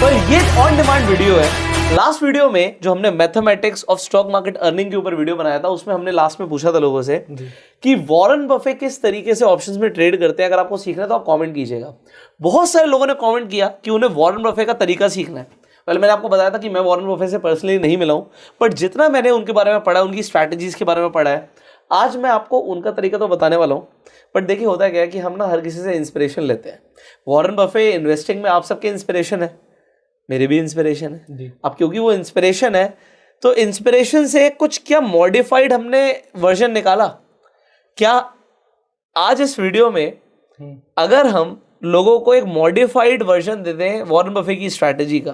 ये on demand video है। Last video में जो हमने mathematics of stock market earning के ऊपर वीडियो बनाया था, उसमें हमने लास्ट में पूछा था लोगों से कि वॉरेन बफे किस तरीके से ऑप्शंस में ट्रेड करते हैं। अगर आपको सीखना है तो आप कमेंट कीजिएगा। बहुत सारे लोगों ने कमेंट किया कि उन्हें वॉरेन बफे का तरीका सीखना है। पहले मैंने आपको बताया था कि मैं वॉरेन बफे से पर्सनली नहीं मिला हूं, बट जितना मैंने उनके बारे में पढ़ा, उनकी स्ट्रैटेजीज के बारे में पढ़ा है, आज मैं आपको उनका तरीका तो बताने वाला हूँ। बट देखिए होता क्या है कि हम ना हर किसी से इंस्पिरेशन लेते हैं। वॉरेन बफे इन्वेस्टिंग में आप सबके इंस्पिरेशन है, मेरी भी इंस्पिरेशन है। अब क्योंकि वो इंस्पिरेशन है तो इंस्पिरेशन से कुछ क्या मॉडिफाइड हमने वर्जन निकाला क्या। आज इस वीडियो में अगर हम लोगों को एक मॉडिफाइड वर्जन दे दें वॉरेन बफे की स्ट्रैटेजी का,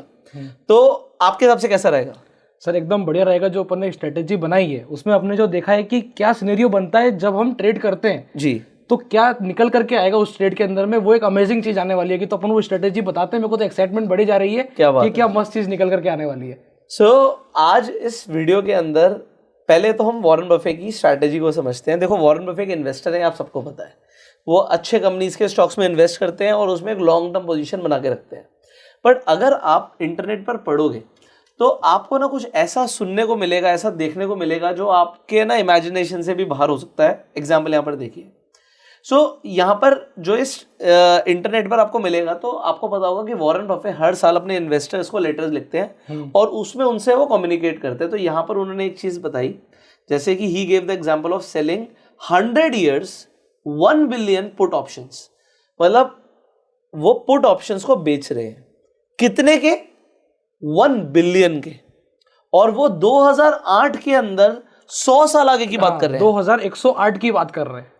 तो आपके हिसाब से कैसा रहेगा? सर एकदम बढ़िया रहेगा। जो अपन ने स्ट्रेटेजी बनाई है उसमें अपने जो देखा है कि क्या सिनेरियो बनता है जब हम ट्रेड करते हैं जी, तो क्या निकल करके आएगा उस ट्रेड के अंदर में, वो एक अमेजिंग चीज आने वाली है। कि तो अपन वो स्ट्रेटेजी बताते हैं। मेरे को तो एक्साइटमेंट बढ़ी जा रही है कि क्या मस्त चीज निकल करके आने वाली है। आज इस वीडियो के अंदर पहले तो हम वॉरेन बफे की स्ट्रैटेजी को समझते हैं। देखो, वॉरेन बफे के इन्वेस्टर हैं, आप सबको पता है। वो अच्छे कंपनीज के स्टॉक्स में इन्वेस्ट करते हैं और उसमें एक लॉन्ग टर्म पोजीशन बना के रखते हैं। बट अगर आप इंटरनेट पर पढ़ोगे तो आपको ना कुछ ऐसा सुनने को मिलेगा, ऐसा देखने को मिलेगा जो आपके ना इमेजिनेशन से भी बाहर हो सकता है। एग्जाम्पल यहाँ पर देखिए। यहाँ पर जो इस इंटरनेट पर आपको मिलेगा, तो आपको पता होगा कि वॉरेन बफे हर साल अपने इन्वेस्टर्स को लेटर्स लिखते हैं और उसमें उनसे वो कम्युनिकेट करते हैं। तो यहाँ पर उन्होंने एक चीज बताई, जैसे कि he gave the example of selling 100 years 1 billion put options. मतलब वो पुट ऑप्शंस को बेच रहे हैं कितने के? 1 बिलियन के। और वो 2008 के अंदर 100 साल आगे की बात कर रहे हैं। 2108 की बात कर रहे हैं।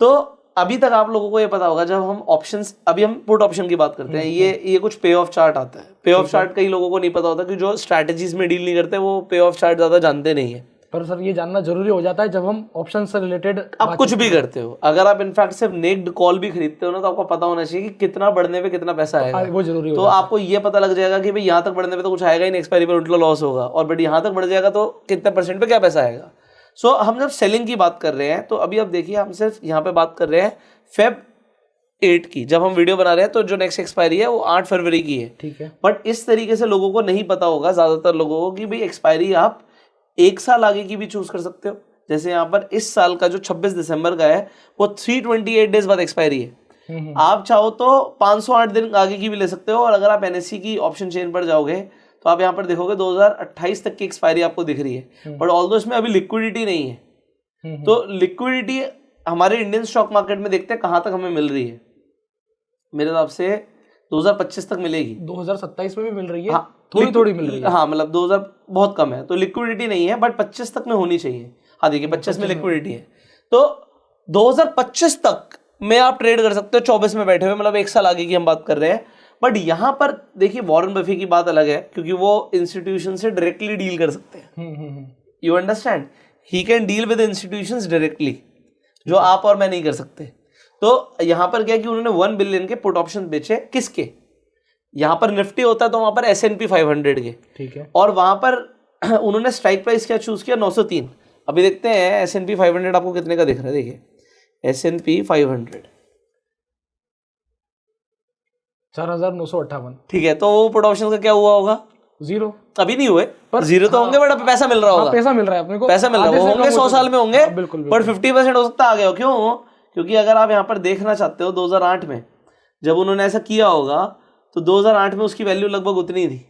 तो अभी तक आप लोगों को ये पता होगा, जब हम ऑप्शंस, अभी हम पुट ऑप्शन की बात करते हैं, ये कुछ पे ऑफ चार्ट आता है। पे ऑफ चार्ट कई लोगों को नहीं पता होता कि जो स्ट्रैटेजीज में डील नहीं करते वो पे ऑफ चार्ट ज्यादा जानते नहीं है। पर सर ये जानना जरूरी हो जाता है जब हम ऑप्शन से रिलेटेड आप कुछ भी करते हो। अगर आप इनफैक्ट सिर्फ नेक्ड कॉल भी खरीदते हो ना, तो आपको पता होना चाहिए कि कितना बढ़ने पे कितना पैसा आएगा। वो जरूरी हो तो आपको ये पता लग जाएगा कि भाई यहाँ तक बढ़ने पे तो कुछ आएगा ही नहीं, एक्सपायरी पर उल्टा लॉस होगा, और बट यहाँ तक बढ़ जाएगा तो कितने परसेंट पे क्या पैसा आएगा। हम जब सेलिंग की बात कर रहे हैं, तो अभी आप देखिए, हम सिर्फ यहाँ पे बात कर रहे हैं Feb 8 की। जब हम वीडियो बना रहे हैं तो जो नेक्स्ट एक्सपायरी है वो 8 फरवरी की है। ठीक है। बट इस तरीके से लोगों को नहीं पता होगा, ज्यादातर लोगों को, कि भाई एक्सपायरी आप 1 साल आगे की भी चूज कर सकते हो। जैसे यहाँ पर इस साल का जो 26 दिसंबर का है वो 328 डेज बाद एक्सपायरी है। आप चाहो तो 508 दिन आगे की भी ले सकते हो। और अगर आप एनएससी की ऑप्शन चेन पर जाओगे तो आप यहाँ पर देखोगे 2028 तक की एक्सपायरी आपको दिख रही है। बट ऑल्दो इसमें अभी लिक्विडिटी नहीं है। तो लिक्विडिटी हमारे इंडियन स्टॉक मार्केट में देखते हैं कहाँ तक हमें मिल रही है। मेरे हिसाब से 2025 तक मिलेगी। 2027 में भी मिल रही है। हाँ, थोड़ी मिल रही है। हाँ, मतलब 2000 बहुत कम है, तो लिक्विडिटी नहीं है, बट 25 तक में होनी चाहिए। हाँ देखिए, 25 में लिक्विडिटी है, तो 2025 तक में आप ट्रेड कर सकते हो 24 में बैठे हुए, मतलब 1 साल आगे की हम बात कर रहे हैं। बट यहाँ पर देखिए वॉरेन बफे की बात अलग है, क्योंकि वो इंस्टीट्यूशन से डायरेक्टली डील कर सकते हैं। You understand, he can deal with institutions directly, जो आप और मैं नहीं कर सकते। तो यहाँ पर क्या है कि उन्होंने 1 बिलियन के पुट ऑप्शन बेचे। किसके? यहाँ पर निफ्टी होता है तो वहां पर S&P 500 के। ठीक है। और वहां पर उन्होंने स्ट्राइक प्राइस क्या चूज किया? 903। अभी देखते हैं S&P 500 आपको कितने का दिख रहा है। देखिए S&P 500 4958। ठीक है, तो वो पुट ऑप्शन का क्या हुआ होगा? 0। अभी नहीं हुए, पर 0 तो होंगे, बट अभी पैसा मिल रहा होगा। पैसा मिल रहा है अपने को, पैसा मिल रहा है। वो होंगे 100 साल में होंगे, बिल्कुल, पर 50% हो सकता है आ गया हो। क्यों? क्योंकि अगर आप यहाँ पर देखना चाहते हो 2008 में जब उन्होंने ऐसा किया होगा, तो 2008 में उसकी वैल्यू लगभग उतनी थी,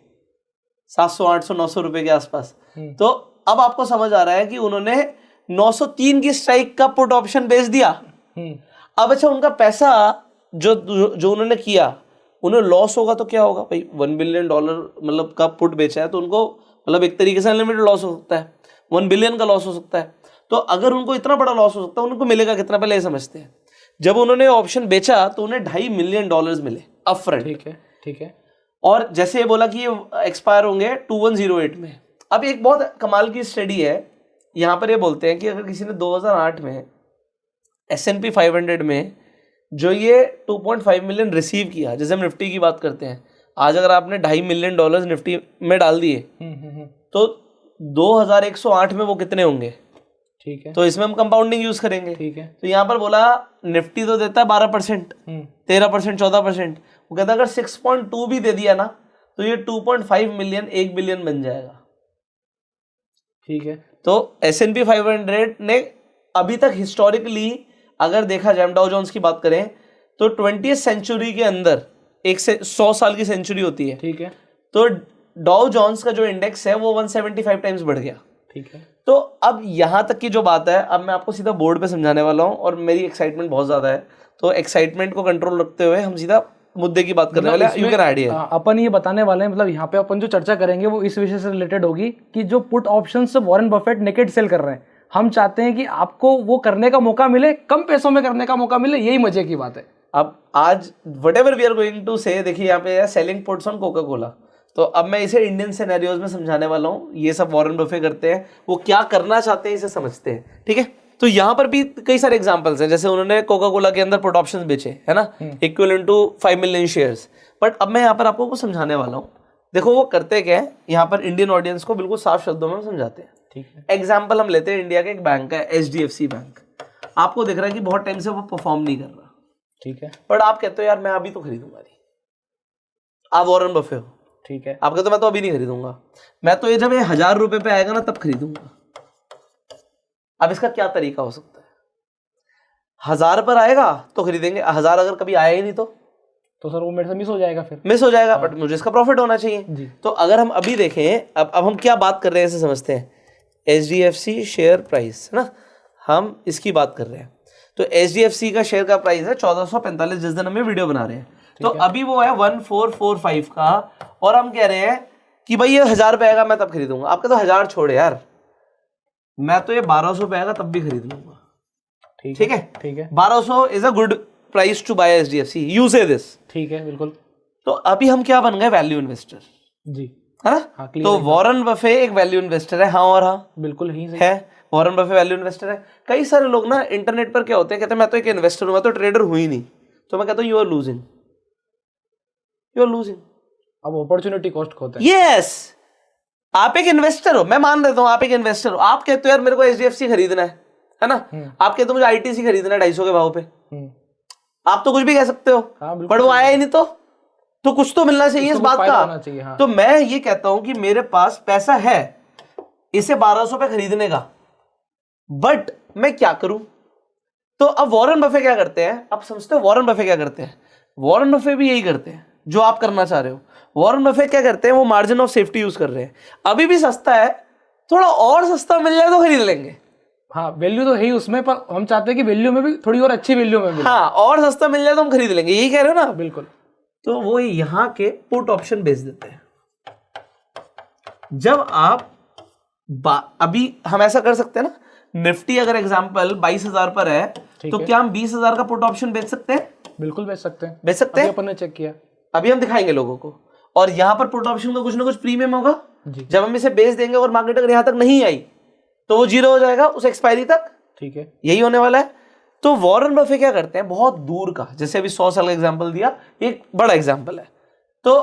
700 800 900 रुपए के आसपास। तो अब आपको समझ आ रहा है कि उन्होंने 903 की स्ट्राइक का पुट ऑप्शन बेच दिया। अब अच्छा, उनका पैसा जो उन्होंने किया, उन्हें लॉस होगा तो क्या होगा भाई? $1 बिलियन मतलब का पुट बेचा है, तो उनको मतलब एक तरीके से अनलिमिटेड लॉस हो सकता है। 1 बिलियन का लॉस हो सकता है। तो अगर उनको इतना बड़ा लॉस हो सकता है, उनको मिलेगा कितना? पहले ये समझते हैं। जब उन्होंने ऑप्शन बेचा तो उन्हें $2.5 मिलियन मिले अपफ्रंट। ठीक है, ठीक है। और जैसे ये बोला कि ये एक्सपायर होंगे 2108 में। अब एक बहुत कमाल की स्टडी है, यहाँ पर ये बोलते हैं कि अगर किसी ने 2008 में S&P 500 में जो ये 2.5 मिलियन रिसीव किया, जैसे हम निफ्टी की बात करते हैं, आज अगर आपने $2.5 मिलियन निफ्टी में डाल दिए तो 2108 में वो कितने होंगे? ठीक है। तो इसमें हम कंपाउंडिंग यूज करेंगे। ठीक है। तो यहाँ पर बोला निफ्टी तो देता है 12%, 13%, 14%। वो कहता है अगर 6.2 भी दे दिया ना, तो ये 2.5 मिलियन 1 बिलियन बन जाएगा। ठीक है, तो S&P 500 ने अभी तक हिस्टोरिकली अगर देखा जाए, डाउ जोन्स की बात करें तो 20th सेंचुरी के अंदर एक से 100 साल की सेंचुरी होती है, ठीक है, तो डाउ जोन्स का जो इंडेक्स है वो 175 टाइम्स बढ़ गया। ठीक है। तो अब यहाँ तक की जो बात है, अब मैं आपको सीधा बोर्ड पे समझाने वाला हूँ और मेरी एक्साइटमेंट बहुत ज़्यादा है, तो एक्साइटमेंट को कंट्रोल रखते हुए हम सीधा मुद्दे की बात करने वाले हैं। यू कैन आइडिया अपन ये बताने वाले हैं, मतलब यहाँ पे अपन जो चर्चा करेंगे वो इस विषय से रिलेटेड होगी कि जो put options Warren Buffett naked sell कर रहे हैं, हम चाहते हैं कि आपको वो करने का मौका मिले, कम पैसों में करने का मौका मिले, यही मजे की बात है। अब आज whatever we are going to say, देखिए यहाँ पे है selling puts on Coca Cola, तो अब मैं इसे इंडियन सिनेरियोज में समझाने वाला हूँ। ये सब वॉरेन बफे करते हैं, वो क्या करना चाहते हैं इसे समझते हैं, ठीक है। तो यहाँ पर भी कई सारे एग्जांपल्स हैं, जैसे उन्होंने कोका कोला के अंदर पुट ऑप्शंस बेचे, है ना, equivalent to 5 million shares. But अब मैं यहाँ पर आपको कुछ समझाने वाला हूँ। देखो वो करते क्या है, यहाँ पर इंडियन ऑडियंस को बिल्कुल साफ शब्दों में समझाते हैं, ठीक है। एग्जाम्पल हम लेते हैं, इंडिया का एक बैंक है HDFC बैंक, आपको दिख रहा है कि बहुत टाइम से वो परफॉर्म नहीं कर रहा, ठीक है, बट आप कहते हो यार मैं अभी तो खरीदूंगा नहीं, आप वॉरेन बफे हो, ठीक है, आप कहते हो मैं तो अभी नहीं खरीदूंगा, मैं तो ये जब ये 1000 रुपए पे आएगा ना तब खरीदूंगा। अब इसका क्या तरीका हो सकता है, 1000 पर आएगा तो खरीदेंगे, 1000 अगर कभी आया ही नहीं तो सर वो मेरे से मिस हो जाएगा, फिर मिस हो जाएगा, बट मुझे इसका प्रॉफिट होना चाहिए जी। तो अगर हम अभी देखें, अब हम क्या बात कर रहे हैं इसे समझते हैं, HDFC शेयर प्राइस है ना, हम इसकी बात कर रहे हैं। तो HDFC का शेयर का प्राइस है 1445 जिस दिन हम वीडियो बना रहे हैं, तो अभी वो है 1445 का, और हम कह रहे हैं कि भाई ये 1000 पे आएगा मैं तब खरीदूंगा। आपका तो 1000 छोड़े यार, मैं तो ये 1200 पे आएगा तब भी खरीद लूंगा, ठीक है, ठीक है। 1200 is a good price to buy HDFC, you say this, ठीक है, बिल्कुल। तो अभी हम क्या बन गए, वैल्यू इन्वेस्टर जी, है ना। हाँ, तो वॉरेन बफे एक वैल्यू इन्वेस्टर है, हाँ और हाँ, बिल्कुल ही है, वॉरेन बफे वैल्यू इन्वेस्टर है। कई सारे लोग ना इंटरनेट पर क्या होते हैं, कहते हैं मैं तो एक इन्वेस्टर हूं, मैं तो ट्रेडर हुई ही नहीं, तो मैं कहता हूं you are losing, you are losing. अब अपॉर्चुनिटी कॉस्ट होता है, यस। आप एक इन्वेस्टर हो, मैं मान लेता हूं आप एक इन्वेस्टर हो, आप कहते हो यार मेरे को HDFC खरीदना है ना, आप कहते हो मुझे ITC खरीदना है 250 के भाव पे, आप तो कुछ भी कह सकते हो, पर वो आया ही नहीं तो कुछ तो मिलना चाहिए इस बात का। हाँ। तो मैं ये कहता हूं कि मेरे पास पैसा है इसे 1200 पे खरीदने का, बट मैं क्या करूं। तो अब वॉरेन बफे क्या करते हैं, आप समझते हो वॉरेन बफे क्या करते हैं, वॉरेन बफे भी यही करते हैं जो आप करना चाह रहे हो। वॉरेन बफे क्या करते हैं, वो मार्जिन ऑफ सेफ्टी यूज कर रहे हैं, अभी भी सस्ता है, थोड़ा और सस्ता मिल जाए तो खरीद लेंगे। हाँ, वैल्यू तो है ही उसमें, पर हम चाहते हैं कि वैल्यू में भी थोड़ी और अच्छी वैल्यू में मिले। हाँ, और सस्ता मिल जाए तो हम खरीद लेंगे, यही कह रहे हो ना, बिल्कुल। तो वो यहाँ के पुट ऑप्शन बेच देते हैं। जब आप अभी हम ऐसा कर सकते हैं ना, निफ्टी अगर एग्जांपल 22,000 पर है, तो क्या हम 20,000 का पुट ऑप्शन बेच सकते हैं? बिल्कुल बेच सकते हैं, बेच सकते हैं। अपन ने चेक किया, अभी हम दिखाएंगे लोगों को। और यहाँ पर पुट ऑप्शन का कुछ ना कुछ प्रीमियम होगा, जब हम इसे बेच देंगे और मार्केट अगर यहाँ तक नहीं आई तो वो जीरो हो जाएगा उस एक्सपायरी तक, ठीक है, यही होने वाला है। तो वॉरेन बफे क्या करते हैं, बहुत दूर का, जैसे अभी 100 साल का एग्जांपल दिया, एक बड़ा एग्जांपल है, तो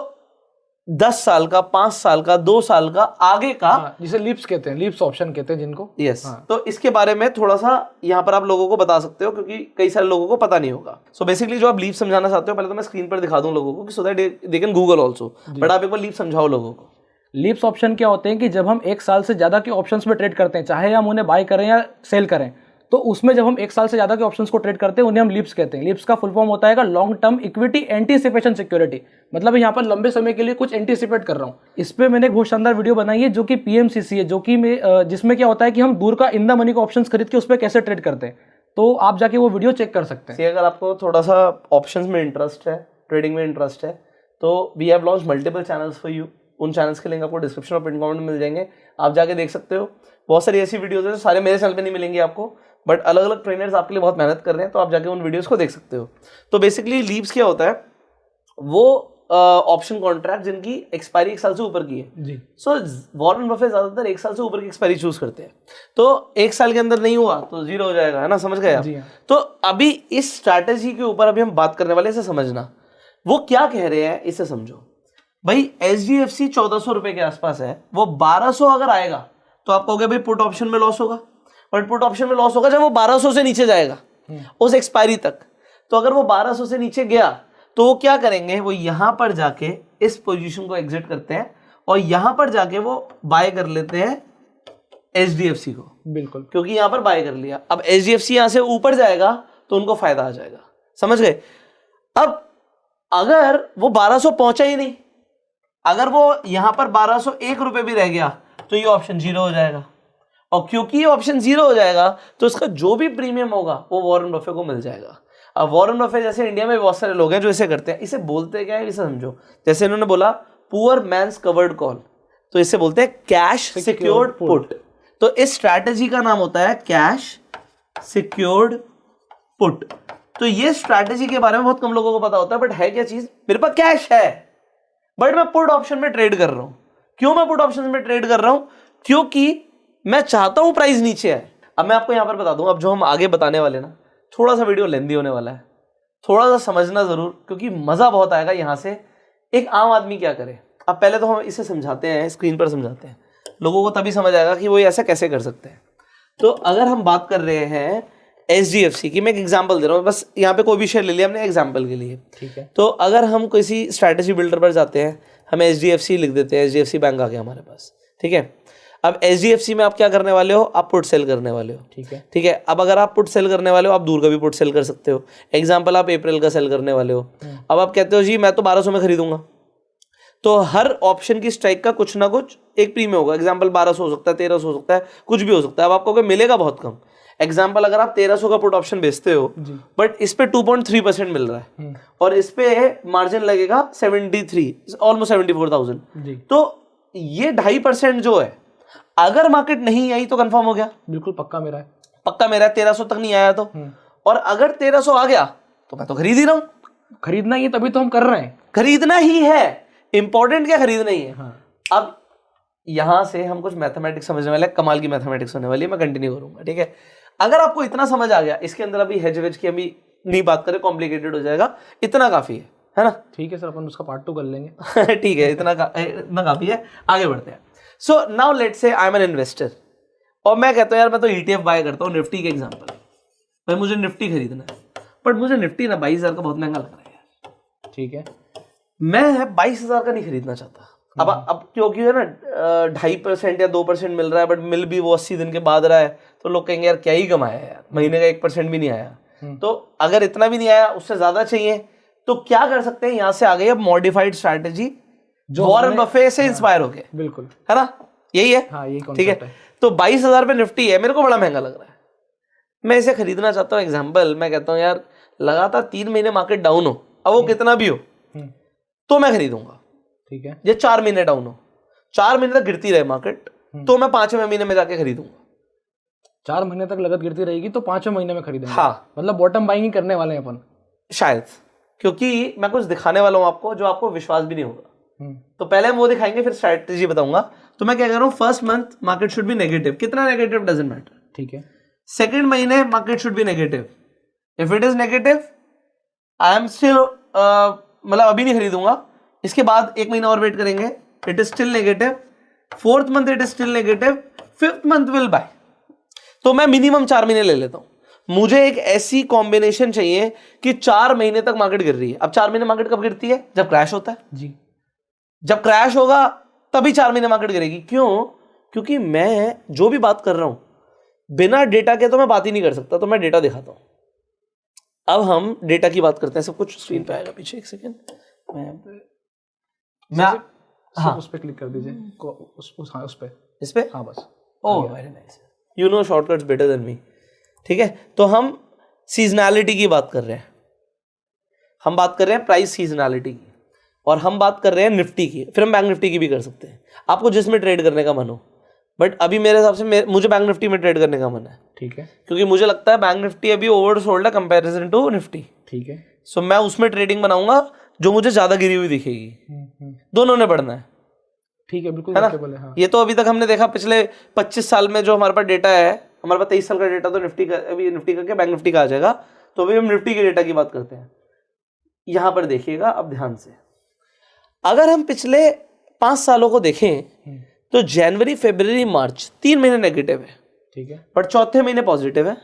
10 साल का, 5 साल का, 2 साल का, आगे का, जिसे लीप्स कहते हैं, लीप्स ऑप्शन कहते हैं जिनको, यस। तो इसके बारे में थोड़ा सा यहाँ पर आप लोगों को बता सकते हो, क्योंकि कई सारे लोगों को पता नहीं होगा। सो बेसिकली जो आप लीप समझाना चाहते हो, पहले तो मैं स्क्रीन पर दिखा दूं लोगों को, so that they can Google also, but आप एक बार लीप समझाओ लोगों को। लीप्स ऑप्शन क्या होते हैं कि जब हम 1 साल से ज्यादा के ऑप्शंस में ट्रेड करते हैं, चाहे हम उन्हें बाय करें या सेल करें, तो उसमें जब हम 1 साल से ज्यादा के ऑप्शंस को ट्रेड करते हैं उन्हें हम लीप्स कहते हैं। लीप्स का फुल फॉर्म होता है long term equity anticipation security, मतलब यहाँ पर लंबे समय के लिए कुछ एंटीसिपेट कर रहा हूँ। इस पे मैंने एक बहुत शानदार वीडियो बनाई है जो कि PMCC है, जो कि जिसमें क्या होता है कि हम दूर का इन द मनी को ऑप्शंस खरीद के उस पर कैसे ट्रेड करते हैं, तो आप जाके वो वीडियो चेक कर सकते हैं। अगर आपको थोड़ा सा ऑप्शंस में इंटरेस्ट है, ट्रेडिंग में इंटरेस्ट है, तो we have launched multiple channels for you. उन चैनल्स के लिंक आपको डिस्क्रिप्शन और पिन कमेंट में मिल जाएंगे, आप जाके देख सकते हो। बहुत सारी ऐसी वीडियोस हैं जो सारे मेरे चैनल पे नहीं मिलेंगी आपको, बट अलग अलग ट्रेनर्स आपके लिए बहुत मेहनत कर रहे हैं, तो आप जाके उन वीडियोस को देख सकते हो। तो बेसिकली लीप्स क्या होता है, वो ऑप्शन कॉन्ट्रैक्ट जिनकी एक्सपायरी 1 साल से ऊपर की है जी। सो वॉरेन बफे ज्यादातर 1 साल से ऊपर की एक्सपायरी चूज करते हैं, तो 1 साल के अंदर नहीं हुआ तो जीरो हो जाएगा, है ना, समझ गए आप। तो अभी इस स्ट्रैटेजी के ऊपर अभी हम बात करने वाले, इसे समझना। वो क्या कह रहे हैं इसे समझो भाई। HDFC 1400 रुपए के आसपास है, वो 1200 अगर आएगा तो आप कहोगे भाई पुट ऑप्शन में लॉस होगा, बट पुट ऑप्शन में लॉस होगा जब वो 1200 से नीचे जाएगा उस एक्सपायरी तक। तो अगर वो 1200 से नीचे गया तो वो क्या करेंगे, वो यहां पर जाके इस पोजीशन को एग्जिट करते हैं और यहां पर जाके वो बाय कर लेते हैं HDFC को, बिल्कुल, क्योंकि यहां पर बाय कर लिया। अब HDFC यहां से ऊपर जाएगा तो उनको फायदा आ जाएगा, समझ गए। अब अगर वो 1200 पहुंचा ही नहीं, अगर वो यहां पर 1201 रुपए भी रह गया तो ये ऑप्शन 0 हो जाएगा, और क्योंकि ये ऑप्शन 0 हो जाएगा तो इसका जो भी प्रीमियम होगा वो वॉरेन बफे को मिल जाएगा। अब वॉरेन बफे जैसे इंडिया में बहुत सारे लोग हैं जो इसे करते हैं। इसे बोलते क्या है इसे समझो। जैसे इन्होंने बोला पुअर मैन्स कवर्ड कॉल, तो इसे बोलते हैं कैश सिक्योर्ड पुट। तो इस स्ट्रैटेजी का नाम होता है कैश सिक्योर्ड पुट। तो ये स्ट्रैटेजी के बारे में बहुत कम लोगों को पता होता है, बट है क्या चीज, मेरे पास कैश है बट मैं पुट ऑप्शन में ट्रेड कर रहा हूं। क्यों मैं पुट ऑप्शन में ट्रेड कर रहा हूं? क्योंकि मैं चाहता हूं प्राइस नीचे आए। अब मैं आपको यहां पर बता दूं, अब जो हम आगे बताने वाले ना, थोड़ा सा वीडियो लेंदी होने वाला है, थोड़ा सा समझना जरूर, क्योंकि मजा बहुत आएगा यहां से। एक आम आदमी क्या करे, अब पहले तो हम इसे समझाते हैं, स्क्रीन पर समझाते हैं, लोगों को तभी समझ आएगा कि वो ऐसा कैसे कर सकते हैं। तो अगर हम बात कर रहे हैं HDFC की, मैं एक एग्जांपल दे रहा हूँ, बस यहाँ पे कोई भी शेयर ले लिया हमने एग्जांपल के लिए, ठीक है। तो अगर हम किसी स्ट्रैटेजी बिल्डर पर जाते हैं, हम HDFC लिख देते हैं, HDFC बैंक आ गया हमारे पास, ठीक है। अब HDFC में आप क्या करने वाले हो, आप पुट सेल करने वाले हो, ठीक है, ठीक है। अब अगर आप पुट सेल करने वाले हो, आप दूर का भी पुट सेल कर सकते हो। एग्जाम्पल, आप अप्रैल का सेल करने वाले हो। अब आप कहते हो जी मैं तो 1200 में खरीदूंगा, तो हर ऑप्शन की स्ट्राइक का कुछ ना कुछ एक प्रीमियम होगा। एग्जाम्पल 1200 हो सकता है, 1300 हो सकता है, कुछ भी हो सकता है। अब आपको मिलेगा बहुत कम। एग्जाम्पल, अगर आप 1300 का पुट ऑप्शन बेचते हो बट इस पे 2.3% मिल रहा है और इस पे मार्जिन लगेगा 73, ऑलमोस्ट 74,000, तो ये 2.5% जो है, अगर मार्केट नहीं आई तो कंफर्म हो गया, बिल्कुल पक्का मेरा है, पक्का मेरा है। 1300 तक नहीं आया तो, और अगर 1300 आ गया तो मैं तो खरीद ही रहा हूं। खरीदना ही है तभी तो हम कर रहे हैं, खरीदना ही है, इंपॉर्टेंट क्या खरीदना ही है। हाँ। अब यहां से हम कुछ मैथमेटिक्स समझने वाले, कमाल की मैथमेटिक्स होने वाली है, मैं कंटिन्यू करूंगा, ठीक है। अगर आपको इतना समझ आ गया, इसके अंदर अभी हेज वेज की अभी नहीं बात करें, कॉम्प्लिकेटेड हो जाएगा, इतना काफी है ना। ठीक है सर, अपन उसका पार्ट 2 कर लेंगे। ठीक है, इतना काफी है, आगे बढ़ते हैं। So now let's say I am an investor और मैं कहता हूँ यार मैं तो ETF बाय करता हूँ, निफ्टी के एग्जांपल, भाई मुझे निफ्टी खरीदना है, बट मुझे निफ्टी ना 22,000 का बहुत महंगा लग रहा है यार, ठीक है, मैं 22,000 का नहीं खरीदना चाहता। अब क्योंकि है ना 2.5% या 2% मिल रहा है, बट मिल भी वो 80 दिन के बाद रहा है, तो लोग कहेंगे यार क्या ही कमाया यार, महीने का 1% भी नहीं आया। तो अगर इतना भी नहीं आया, उससे ज्यादा चाहिए, तो क्या कर सकते हैं, यहां से आ गई अब मॉडिफाइड स्ट्रैटेजी, जो वॉरेन बफे से इंस्पायर होके, बिल्कुल, है ना, यही है, हाँ, यही ठीक है। तो 22,000 पे निफ्टी है, मेरे को बड़ा महंगा लग रहा है, मैं इसे खरीदना चाहता हूँ। एग्जाम्पल, मैं कहता हूँ यार लगातार 3 महीने मार्केट डाउन हो, अब वो कितना भी हो, तो मैं खरीदूंगा, ठीक है। ये 4 महीने डाउन हो, 4 महीने तक गिरती रहे मार्केट, तो मैं 5वें महीने में जाके खरीदूंगा। 4 महीने तक लागत गिरती रहेगी तो 5वें महीने में खरीदेंगे। हाँ, मतलब बॉटम बाइंग ही करने वाले हैं अपन, शायद, क्योंकि मैं कुछ दिखाने वाला हूं आपको जो आपको विश्वास भी नहीं होगा। तो पहले हम वो दिखाएंगे, फिर स्ट्रैटेजी बताऊंगा। तो मैं क्या कह रहा हूँ, first month market should be negative, कितना नेगेटिव डजंट मैटर, ठीक है। सेकंड महीने market should be negative, if it is negative I am still, मतलब अभी नहीं खरीदूंगा, इसके बाद 1 महीना और वेट करेंगे, it is still negative, 4th month it is still negative, 5th month will buy. तो मैं मिनिमम 4 महीने ले लेता हूं। मुझे एक ऐसी कॉम्बिनेशन चाहिए कि 4 महीने तक मार्केट गिर रही है। अब 4 महीने मार्केट कब गिरती है, जब क्रैश होता है जी, जब क्रैश होगा तभी 4 महीने मार्केट गिरेगी। क्यों? क्योंकि मैं जो भी बात कर रहा हूं बिना डेटा के तो मैं बात ही नहीं कर सकता, तो मैं डेटा दिखाता हूं। अब हम डेटा की बात करते हैं, सब कुछ स्क्रीन पे आएगा, पीछे एक सेकेंड, मैं हाँ, उस पे क्लिक कर दीजिए, हाँ, उस पे, इस पे, हाँ, बस। Oh very nice, you know shortcuts better than me, ठीक है। तो हम सीजनैलिटी की बात कर रहे हैं, हम बात कर रहे हैं प्राइस सीजनैलिटी की, और हम बात कर रहे हैं निफ्टी की, फिर हम बैंक निफ्टी की भी कर सकते हैं, आपको जिसमें ट्रेड करने का मन हो। बट अभी मेरे हिसाब से मुझे बैंक निफ्टी में ट्रेड करने का मन है, ठीक है, क्योंकि मुझे लगता है बैंक निफ्टी अभी ओवरसोल्ड है कंपैरिजन टू निफ्टी, ठीक है। सो मैं उसमें ट्रेडिंग बनाऊंगा जो मुझे ज्यादा गिरी हुई दिखेगी। दोनों ने बढ़ना है, ठीक है, बिल्कुल, है ना। हाँ। ये तो अभी तक हमने देखा पिछले 25 साल में जो हमारे पास डेटा है, हमारे पास 23 साल का डेटा, तो निफ्टी का अभी निफ्टी का क्या बैंक निफ्टी का आ जाएगा, तो अभी हम निफ्टी के डेटा की बात करते हैं। यहां पर देखिएगा अब ध्यान से, अगर हम पिछले 5 सालों को देखें तो जनवरी, फरवरी, मार्च 3 महीने नेगेटिव है, ठीक है, पर चौथे महीने पॉजिटिव है।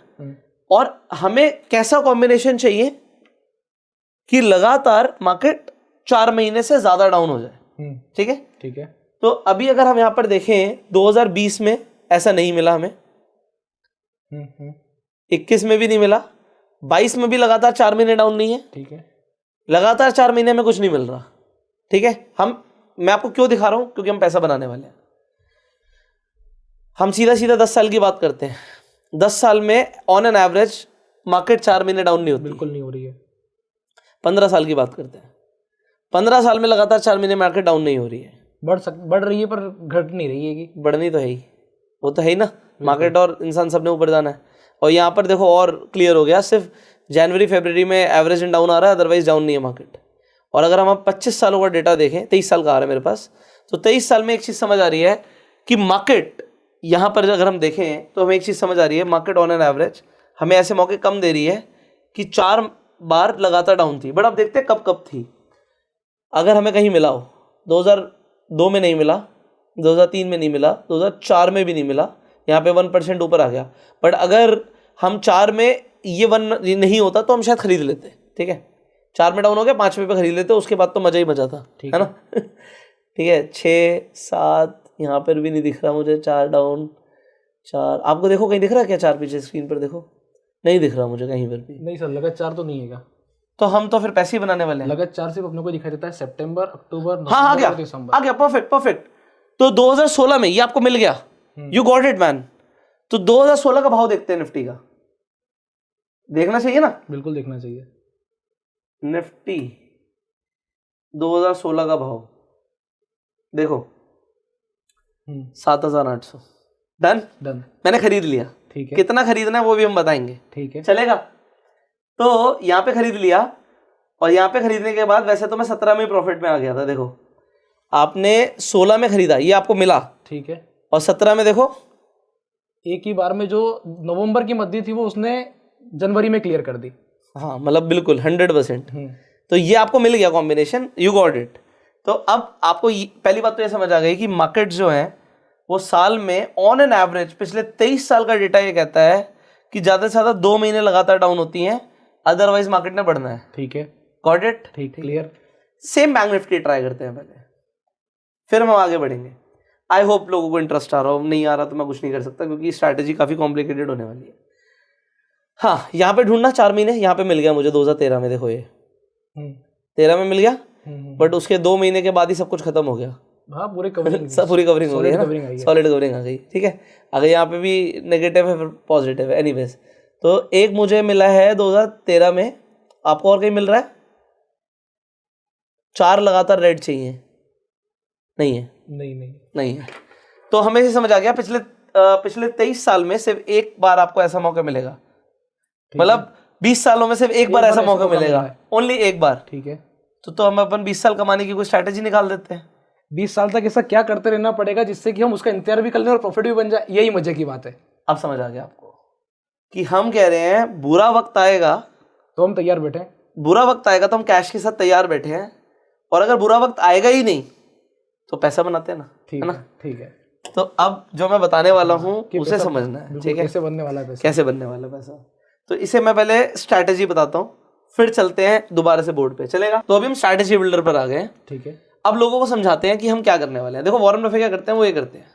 और हमें कैसा कॉम्बिनेशन चाहिए कि लगातार मार्केट 4 महीने से ज्यादा डाउन हो जाए। ठीक है, ठीक है। तो अभी अगर हम यहाँ पर देखें 2020 में ऐसा नहीं मिला हमें, 21 में भी नहीं मिला, 22 में भी लगातार 4 महीने डाउन नहीं है। ठीक है, लगातार 4 महीने में कुछ नहीं मिल रहा। ठीक है, मैं आपको क्यों दिखा रहा हूं, क्योंकि हम पैसा बनाने वाले हैं। हम सीधा सीधा 10 साल की बात करते हैं। 10 साल में ऑन एन एवरेज मार्केट 4 महीने डाउन नहीं होती, बिल्कुल नहीं हो रही है। 15 साल की बात करते हैं, 15 साल में लगातार 4 महीने मार्केट डाउन नहीं हो रही है। बढ़ रही है पर घट नहीं रही है कि बढ़नी तो है ही, वो तो है ही ना, मार्केट और इंसान सबने ऊपर जाना है। और यहाँ पर देखो और क्लियर हो गया, सिर्फ जनवरी फरवरी में एवरेज डाउन आ रहा है, अदरवाइज डाउन नहीं है मार्केट। और अगर हम 25 सालों का डेटा देखें, 23 साल का आ रहा है मेरे पास, तो 23 साल में एक चीज़ समझ आ रही है कि मार्केट यहाँ पर अगर हम देखें तो हमें एक चीज़ समझ आ रही है, मार्केट ऑन एन एवरेज हमें ऐसे मौके कम दे रही है कि 4 बार लगातार डाउन थी। बट अब देखते हैं कब कब थी। अगर हमें कहीं मिला हो, 2002 में नहीं मिला, 2003 में नहीं मिला, 2004 में भी नहीं मिला, यहाँ पे 1% ऊपर आ गया। बट अगर हम 4 में ये 1 नहीं होता तो हम शायद खरीद लेते। ठीक है, 4 में डाउन हो गया, 5वें पे खरीद लेते, उसके बाद तो मजा ही मजा था, है ना। ठीक है, 6 7 यहाँ पर भी नहीं दिख रहा मुझे, 4 डाउन, 4 आपको देखो कहीं दिख रहा है क्या? 4 पीछे स्क्रीन पर देखो, नहीं दिख रहा मुझे कहीं पर भी। नहीं सर, लगातार तो नहीं है। तो हम तो फिर पैसे ही बनाने वाले हैं। लगातार सिर्फ अपने को दिखाई देता है सितंबर, अक्टूबर, हाँ आ गया, आ गया, परफेक्ट। तो 2016 में ये आपको मिल गया, यू गॉट इट मैन। तो 2016 का भाव देखते हैं निफ्टी का, देखना चाहिए ना? बिल्कुल देखना चाहिए। निफ्टी 2016 का भाव देखो, 7,800। डन, मैंने खरीद लिया। ठीक है, कितना खरीदना है वो भी हम बताएंगे। ठीक है, चलेगा। तो यहाँ पे खरीद लिया, और यहाँ पे खरीदने के बाद वैसे तो मैं 17 में प्रॉफिट में आ गया था। देखो आपने 16 में खरीदा, ये आपको मिला, ठीक है, और 17 में देखो एक ही बार में जो नवंबर की मध्य थी वो उसने जनवरी में क्लियर कर दी। हाँ, मतलब बिल्कुल 100%। तो ये आपको मिल गया कॉम्बिनेशन, यू गॉट इट। तो अब आपको पहली बात तो ये समझ आ गई कि मार्केट जो है वो साल में ऑन एन एवरेज, पिछले 23 साल का डेटा ये कहता है कि ज़्यादा से ज़्यादा 2 महीने लगातार डाउन होती हैं, अदरवाइज मार्केट ने बढ़ना है। ठीक है, गॉट इट, ठीक, clear. Same bank Nifty try करते हैं पहले, फिर हम आगे बढ़ेंगे। आई होप लोगों को इंटरेस्ट आ रहा हो, नहीं आ रहा तो मैं कुछ नहीं कर सकता, क्योंकि स्ट्रैटेजी काफ़ी कॉम्प्लिकेटेड होने वाली है। हाँ, यहाँ पे ढूंढना 4 महीने, यहाँ पे मिल गया मुझे 2013 में। देखो ये 13 में मिल गया, बट उसके 2 महीने के बाद ही सब कुछ खत्म हो गया। हाँ, पूरी कवरिंग सब पूरी कवरिंग हो गई है ना, सॉलिड कवरिंग आ गई। ठीक है, अगर यहाँ पे भी नेगेटिव है फिर पॉजिटिव है, एनीवेज। तो एक मुझे मिला है 2013 में, आपको और कहीं मिल रहा है? 4 लगातार रेड चाहिए, नहीं है? नहीं है। तो हमें से समझ आ गया, पिछले 23 साल में सिर्फ एक बार आपको ऐसा मौका मिलेगा, मतलब 20 सालों में सिर्फ एक बार ऐसा मौका मिलेगा, ओनली एक बार। ठीक है, तो हम अपन 20 साल कमाने की कोई स्ट्रैटेजी निकाल देते हैं। 20 साल तक ऐसा क्या करते रहना पड़ेगा जिससे कि हम उसका इंतजार भी कर लें और प्रॉफिट भी बन जाए, यही मजे की बात है। अब समझ आ गया आपको कि हम कह रहे हैं बुरा वक्त आएगा तो हम तैयार बैठे हैं, बुरा वक्त आएगा तो हम कैश के साथ तैयार बैठे हैं, और अगर बुरा वक्त आएगा ही नहीं तो पैसा बनाते हैं ना, है ना? ठीक है। तो अब जो मैं बताने वाला हूँ उसे समझना है, ठीक है? कैसे बनने वाला है पैसा, कैसे बनने वाला पैसा। तो इसे मैं पहले स्ट्रैटेजी बताता हूँ, फिर चलते हैं दोबारा से बोर्ड पे, चलेगा? तो अभी हम स्ट्रैटेजी बिल्डर पर आ गए हैं। ठीक है, अब लोगों को समझाते हैं कि हम क्या करने वाले हैं। देखो वॉरेन बफेट क्या करते हैं, वो ये करते हैं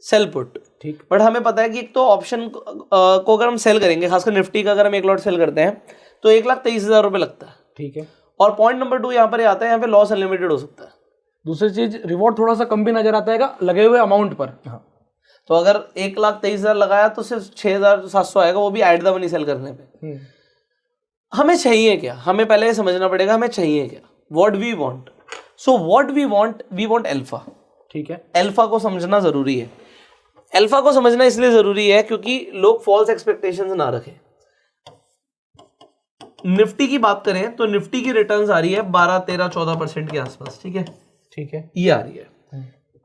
सेल पुट। ठीक, बट हमें पता है कि एक तो ऑप्शन को अगर हम सेल करेंगे, खासकर निफ्टी का अगर हम 1 लॉट सेल करते हैं तो 1,23,000 रुपये लगता है। ठीक है, और पॉइंट नंबर 2 यहाँ पर आता है, यहाँ पे लॉस अनलिमिटेड हो सकता है। दूसरी चीज, रिवॉर्ड थोड़ा सा कम भी नजर आता है लगे हुए अमाउंट पर। हाँ, तो अगर 1,23,000 लगाया तो सिर्फ 6,700 आएगा, वो भी एट द मनी सेल करने पे। हमें चाहिए क्या, हमें पहले ये समझना पड़ेगा हमें चाहिए क्या, what we want. So what we want alpha. ठीक है, अल्फा को समझना जरूरी है। अल्फा को समझना इसलिए जरूरी है क्योंकि लोग फॉल्स एक्सपेक्टेशंस ना रखें। निफ्टी की बात करें तो निफ्टी की रिटर्न्स आ रही है 12, 13, 14% के आसपास। ठीक है, ठीक है, ये आ रही है।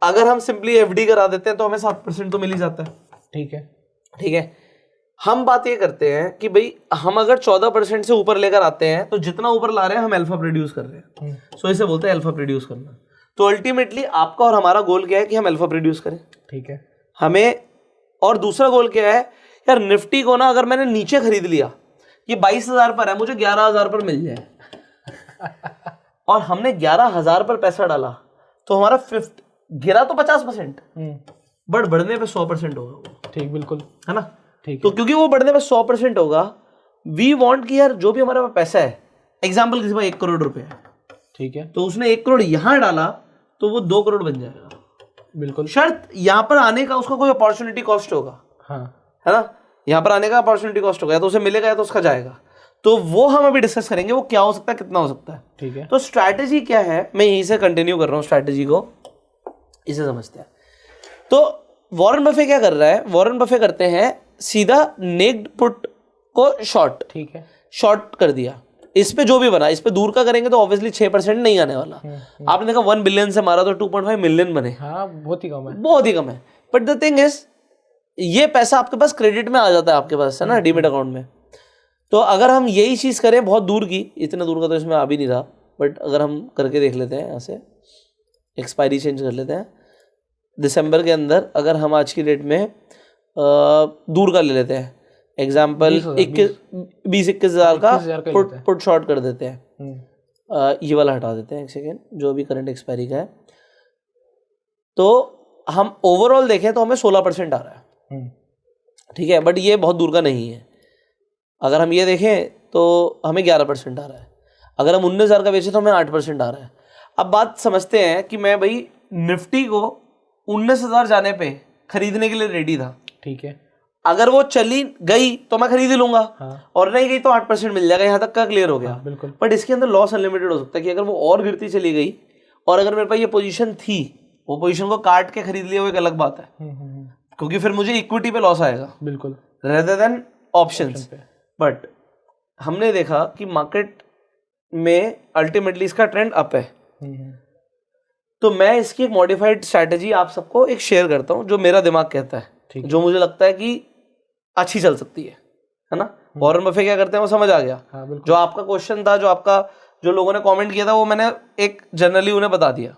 अगर हम सिंपली एफडी करा देते हैं तो हमें 7% तो मिल ही जाता है। ठीक है, ठीक है, हम बात ये करते हैं कि भाई हम अगर 14% से ऊपर लेकर आते हैं तो जितना ऊपर ला रहे हैं हम अल्फा प्रोड्यूस कर रहे हैं। सो इसे बोलते हैं अल्फा प्रोड्यूस करना। तो अल्टीमेटली आपका और हमारा गोल क्या है कि हम अल्फा प्रोड्यूस करें। ठीक है, हमें, और दूसरा गोल क्या है यार, निफ्टी को ना अगर मैंने नीचे खरीद लिया, ये 22,000 पर है, मुझे 11,000 पर मिल जाए और हमने 11,000 पर पैसा डाला तो हमारा 50 गिरा तो 50%, बट बढ़ने पे 100% होगा वो। ठीक, बिल्कुल, है ना। ठीक। तो क्योंकि वो बढ़ने पे 100% होगा, वी वांट कि यार जो भी हमारे पास पैसा है, एग्जाम्पल किसी पास 1 करोड़ रुपए है, ठीक है, तो उसने 1 करोड़ यहां डाला तो वो 2 करोड़ बन जाएगा। बिल्कुल। शर्त यहाँ पर आने का उसका कोई अपॉर्चुनिटी कॉस्ट होगा, हाँ, है ना। यहाँ पर आने का अपॉर्चुनिटी कॉस्ट होगा, या तो उसे मिलेगा या तो उसका जाएगा। तो वो हम अभी डिस्कस करेंगे, वो क्या हो सकता है, कितना हो सकता है। ठीक है। तो स्ट्रैटेजी क्या है, मैं यहीं से कंटिन्यू कर रहा हूँ स्ट्रैटेजी को, इसे समझते हैं। तो वॉरेन बफे क्या कर रहा है, वॉरेन बफे करते हैं सीधा नेक्ड पुट को शॉर्ट, ठीक है, शॉर्ट कर दिया। इस पे जो भी बना, इस पे दूर का करेंगे तो ऑब्वियसली 6% नहीं आने वाला। आपने देखा 1 बिलियन से मारा तो 2.5 मिलियन बने। हाँ, बहुत ही कम है, बहुत ही कम है। बट द थिंग इज, ये पैसा आपके पास क्रेडिट में आ जाता है आपके पास, है ना, डीमेट अकाउंट में। तो अगर हम यही चीज़ करें बहुत दूर की, इतने दूर का तो इसमें आ भी नहीं रहा, बट अगर हम करके देख लेते हैं, यहाँ से एक्सपायरी चेंज कर लेते हैं, दिसंबर के अंदर अगर हम आज की डेट में दूर का ले लेते हैं, एग्जाम्पल 20-21 हज़ार का पुट शॉर्ट कर देते हैं। ये वाला हटा देते हैं, एक सेकेंड, जो भी करंट एक्सपायरी का है। तो हम ओवरऑल देखें तो हमें 16% आ रहा है, ठीक है, बट ये बहुत दूर का नहीं है। अगर हम ये देखें तो हमें 11% आ रहा है। अगर हम 19,000 का बेचें तो हमें 8% आ रहा है। अब बात समझते हैं कि मैं भाई निफ्टी को 19,000 जाने पे खरीदने के लिए रेडी था, ठीक है। अगर वो चली गई तो मैं खरीद लूंगा, हाँ, और नहीं गई तो 8% मिल जाएगा, यहाँ तक का क्लियर हो गया। हाँ, बिल्कुल। बट इसके अंदर लॉस अनलिमिटेड हो सकता है कि अगर वो और गिरती चली गई, और अगर मेरे पास ये पोजीशन थी, वो पोजीशन को काट के खरीद लिया, वो एक अलग बात है, क्योंकि फिर मुझे इक्विटी पे लॉस आएगा, बिल्कुल, रेदर देन ऑप्शंस। बट हमने देखा कि मार्केट में अल्टीमेटली इसका ट्रेंड अप है। तो मैं इसकी एक मॉडिफाइड स्ट्रैटेजी आप सबको एक शेयर करता हूं, जो मेरा दिमाग कहता है, जो मुझे लगता है कि अच्छी चल सकती है ना। वॉरेन बफे क्या करते हैं वो समझ आ गया। हाँ, जो आपका क्वेश्चन था, जो लोगों ने कमेंट किया था, वो मैंने एक जनरली उन्हें बता दिया।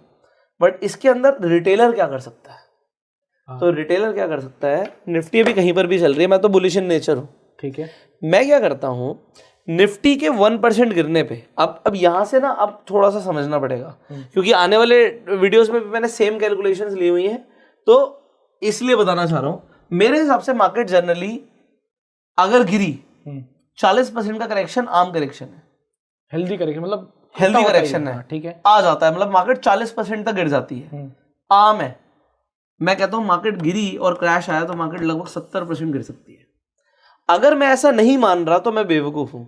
बट इसके अंदर रिटेलर क्या कर सकता है, तो रिटेलर क्या कर सकता है, निफ्टी अभी कहीं पर भी चल रही है, मैं तो बुलिश इन नेचर हूँ, ठीक है। मैं क्या करता हूँ, निफ्टी के 1% गिरने पे, अब यहाँ से ना अब थोड़ा सा समझना पड़ेगा, क्योंकि आने वाले वीडियोस में भी मैंने सेम कैलकुलेशंस ली हुई हैं, तो इसलिए बताना चाह रहा हूँ। मेरे हिसाब से मार्केट जनरली अगर गिरी 40% का करेक्शन आम करेक्शन है, हेल्दी करेक्शन, मतलब हेल्दी करेक्शन है, ठीक है, आ जाता है, मतलब मार्केट 40% तक गिर जाती है, आम है। मैं कहता हूँ मार्केट गिरी और क्रैश आया तो मार्केट लगभग 70% गिर सकती है। अगर मैं ऐसा नहीं मान रहा तो मैं बेवकूफ हूं।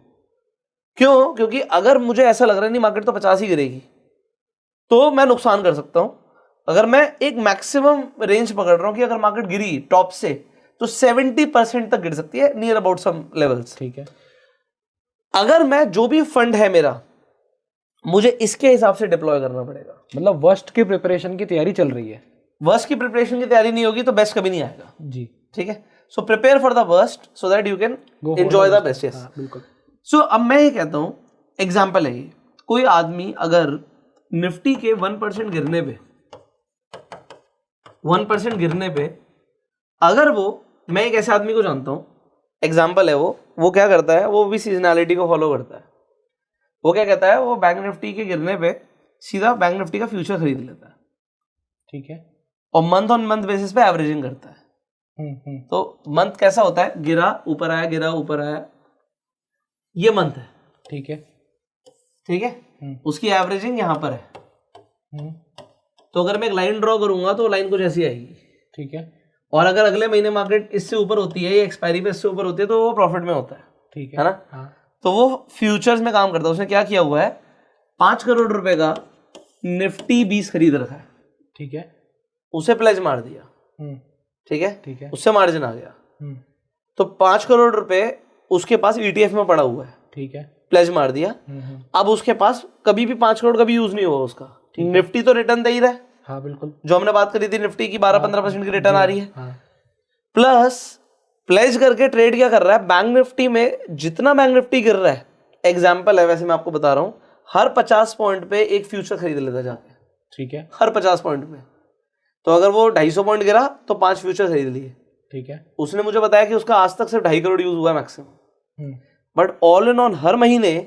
क्यों? क्योंकि अगर मुझे ऐसा लग रहा है नहीं मार्केट तो 50 ही गिरेगी, तो मैं नुकसान कर सकता हूं। अगर मैं एक मैक्सिमम रेंज पकड़ रहा हूं कि अगर मार्केट गिरी टॉप से तो 70% तक गिर सकती है, नियर अबाउट सम लेवल्स, ठीक है। अगर मैं जो भी फंड है मेरा, मुझे इसके हिसाब से डिप्लॉय करना पड़ेगा। मतलब वर्स्ट की प्रिपरेशन की तैयारी चल रही है। वर्स्ट की प्रिपरेशन की तैयारी नहीं होगी तो बेस्ट कभी नहीं आएगा जी, ठीक है। So prepare for the worst so that you can enjoy the best. Yes, बिल्कुल। सो अब मैं ये कहता हूं, एग्जाम्पल है ये, कोई आदमी अगर निफ्टी के 1% गिरने पे 1% गिरने पे, अगर वो, मैं एक ऐसे आदमी को जानता हूं, एग्जाम्पल है वो क्या करता है, वो भी सीजनैलिटी को फॉलो करता है। वो क्या कहता है, वो बैंक निफ्टी के गिरने पे सीधा बैंक निफ्टी का फ्यूचर खरीद लेता है, ठीक है, और मंथ ऑन मंथ बेसिस पे एवरेजिंग करता है। तो मंथ कैसा होता है, गिरा ऊपर आया, गिरा ऊपर आया, ये मंथ है, ठीक है, ठीक है। उसकी एवरेजिंग यहां पर है। तो अगर मैं एक लाइन ड्रॉ करूंगा तो लाइन कुछ ऐसी आएगी, ठीक है। और अगर अगले महीने मार्केट इससे ऊपर होती है, ये एक्सपायरी पे इससे ऊपर होती है, तो वो प्रॉफिट में होता है, ठीक है ना। हाँ। तो वो फ्यूचर्स में काम करता है। उसने क्या किया हुआ है, 5 करोड़ रुपए का निफ्टी 20 खरीद रखा है, ठीक है, उसे प्लेज मार दिया, ठीक है, ठीक है, उससे मार्जिन आ गया, तो 5 करोड़ रुपए उसके पास ETF में पड़ा हुआ है, ठीक है, प्लेज मार दिया। अब उसके पास कभी भी 5 करोड़ कभी यूज नहीं हुआ उसका, निफ्टी तो रिटर्न दे ही रहा है। हाँ बिल्कुल, जो हमने बात करी थी निफ्टी की 12-15% की रिटर्न आ रही है, हाँ। प्लस प्लेज करके ट्रेड क्या कर रहा है, बैंक निफ्टी में जितना बैंक निफ्टी गिर रहा है, एग्जाम्पल है वैसे मैं आपको बता रहा हूं, हर 50 पॉइंट पे एक फ्यूचर खरीद लेता जाके, ठीक है, हर 50 पॉइंट पे। तो अगर वो 250 पॉइंट गिरा तो 5 फ्यूचर खरीद लिए, ठीक है। उसने मुझे बताया कि उसका आज तक सिर्फ 2.5 करोड़ यूज हुआ है maximum, but all in on her महीने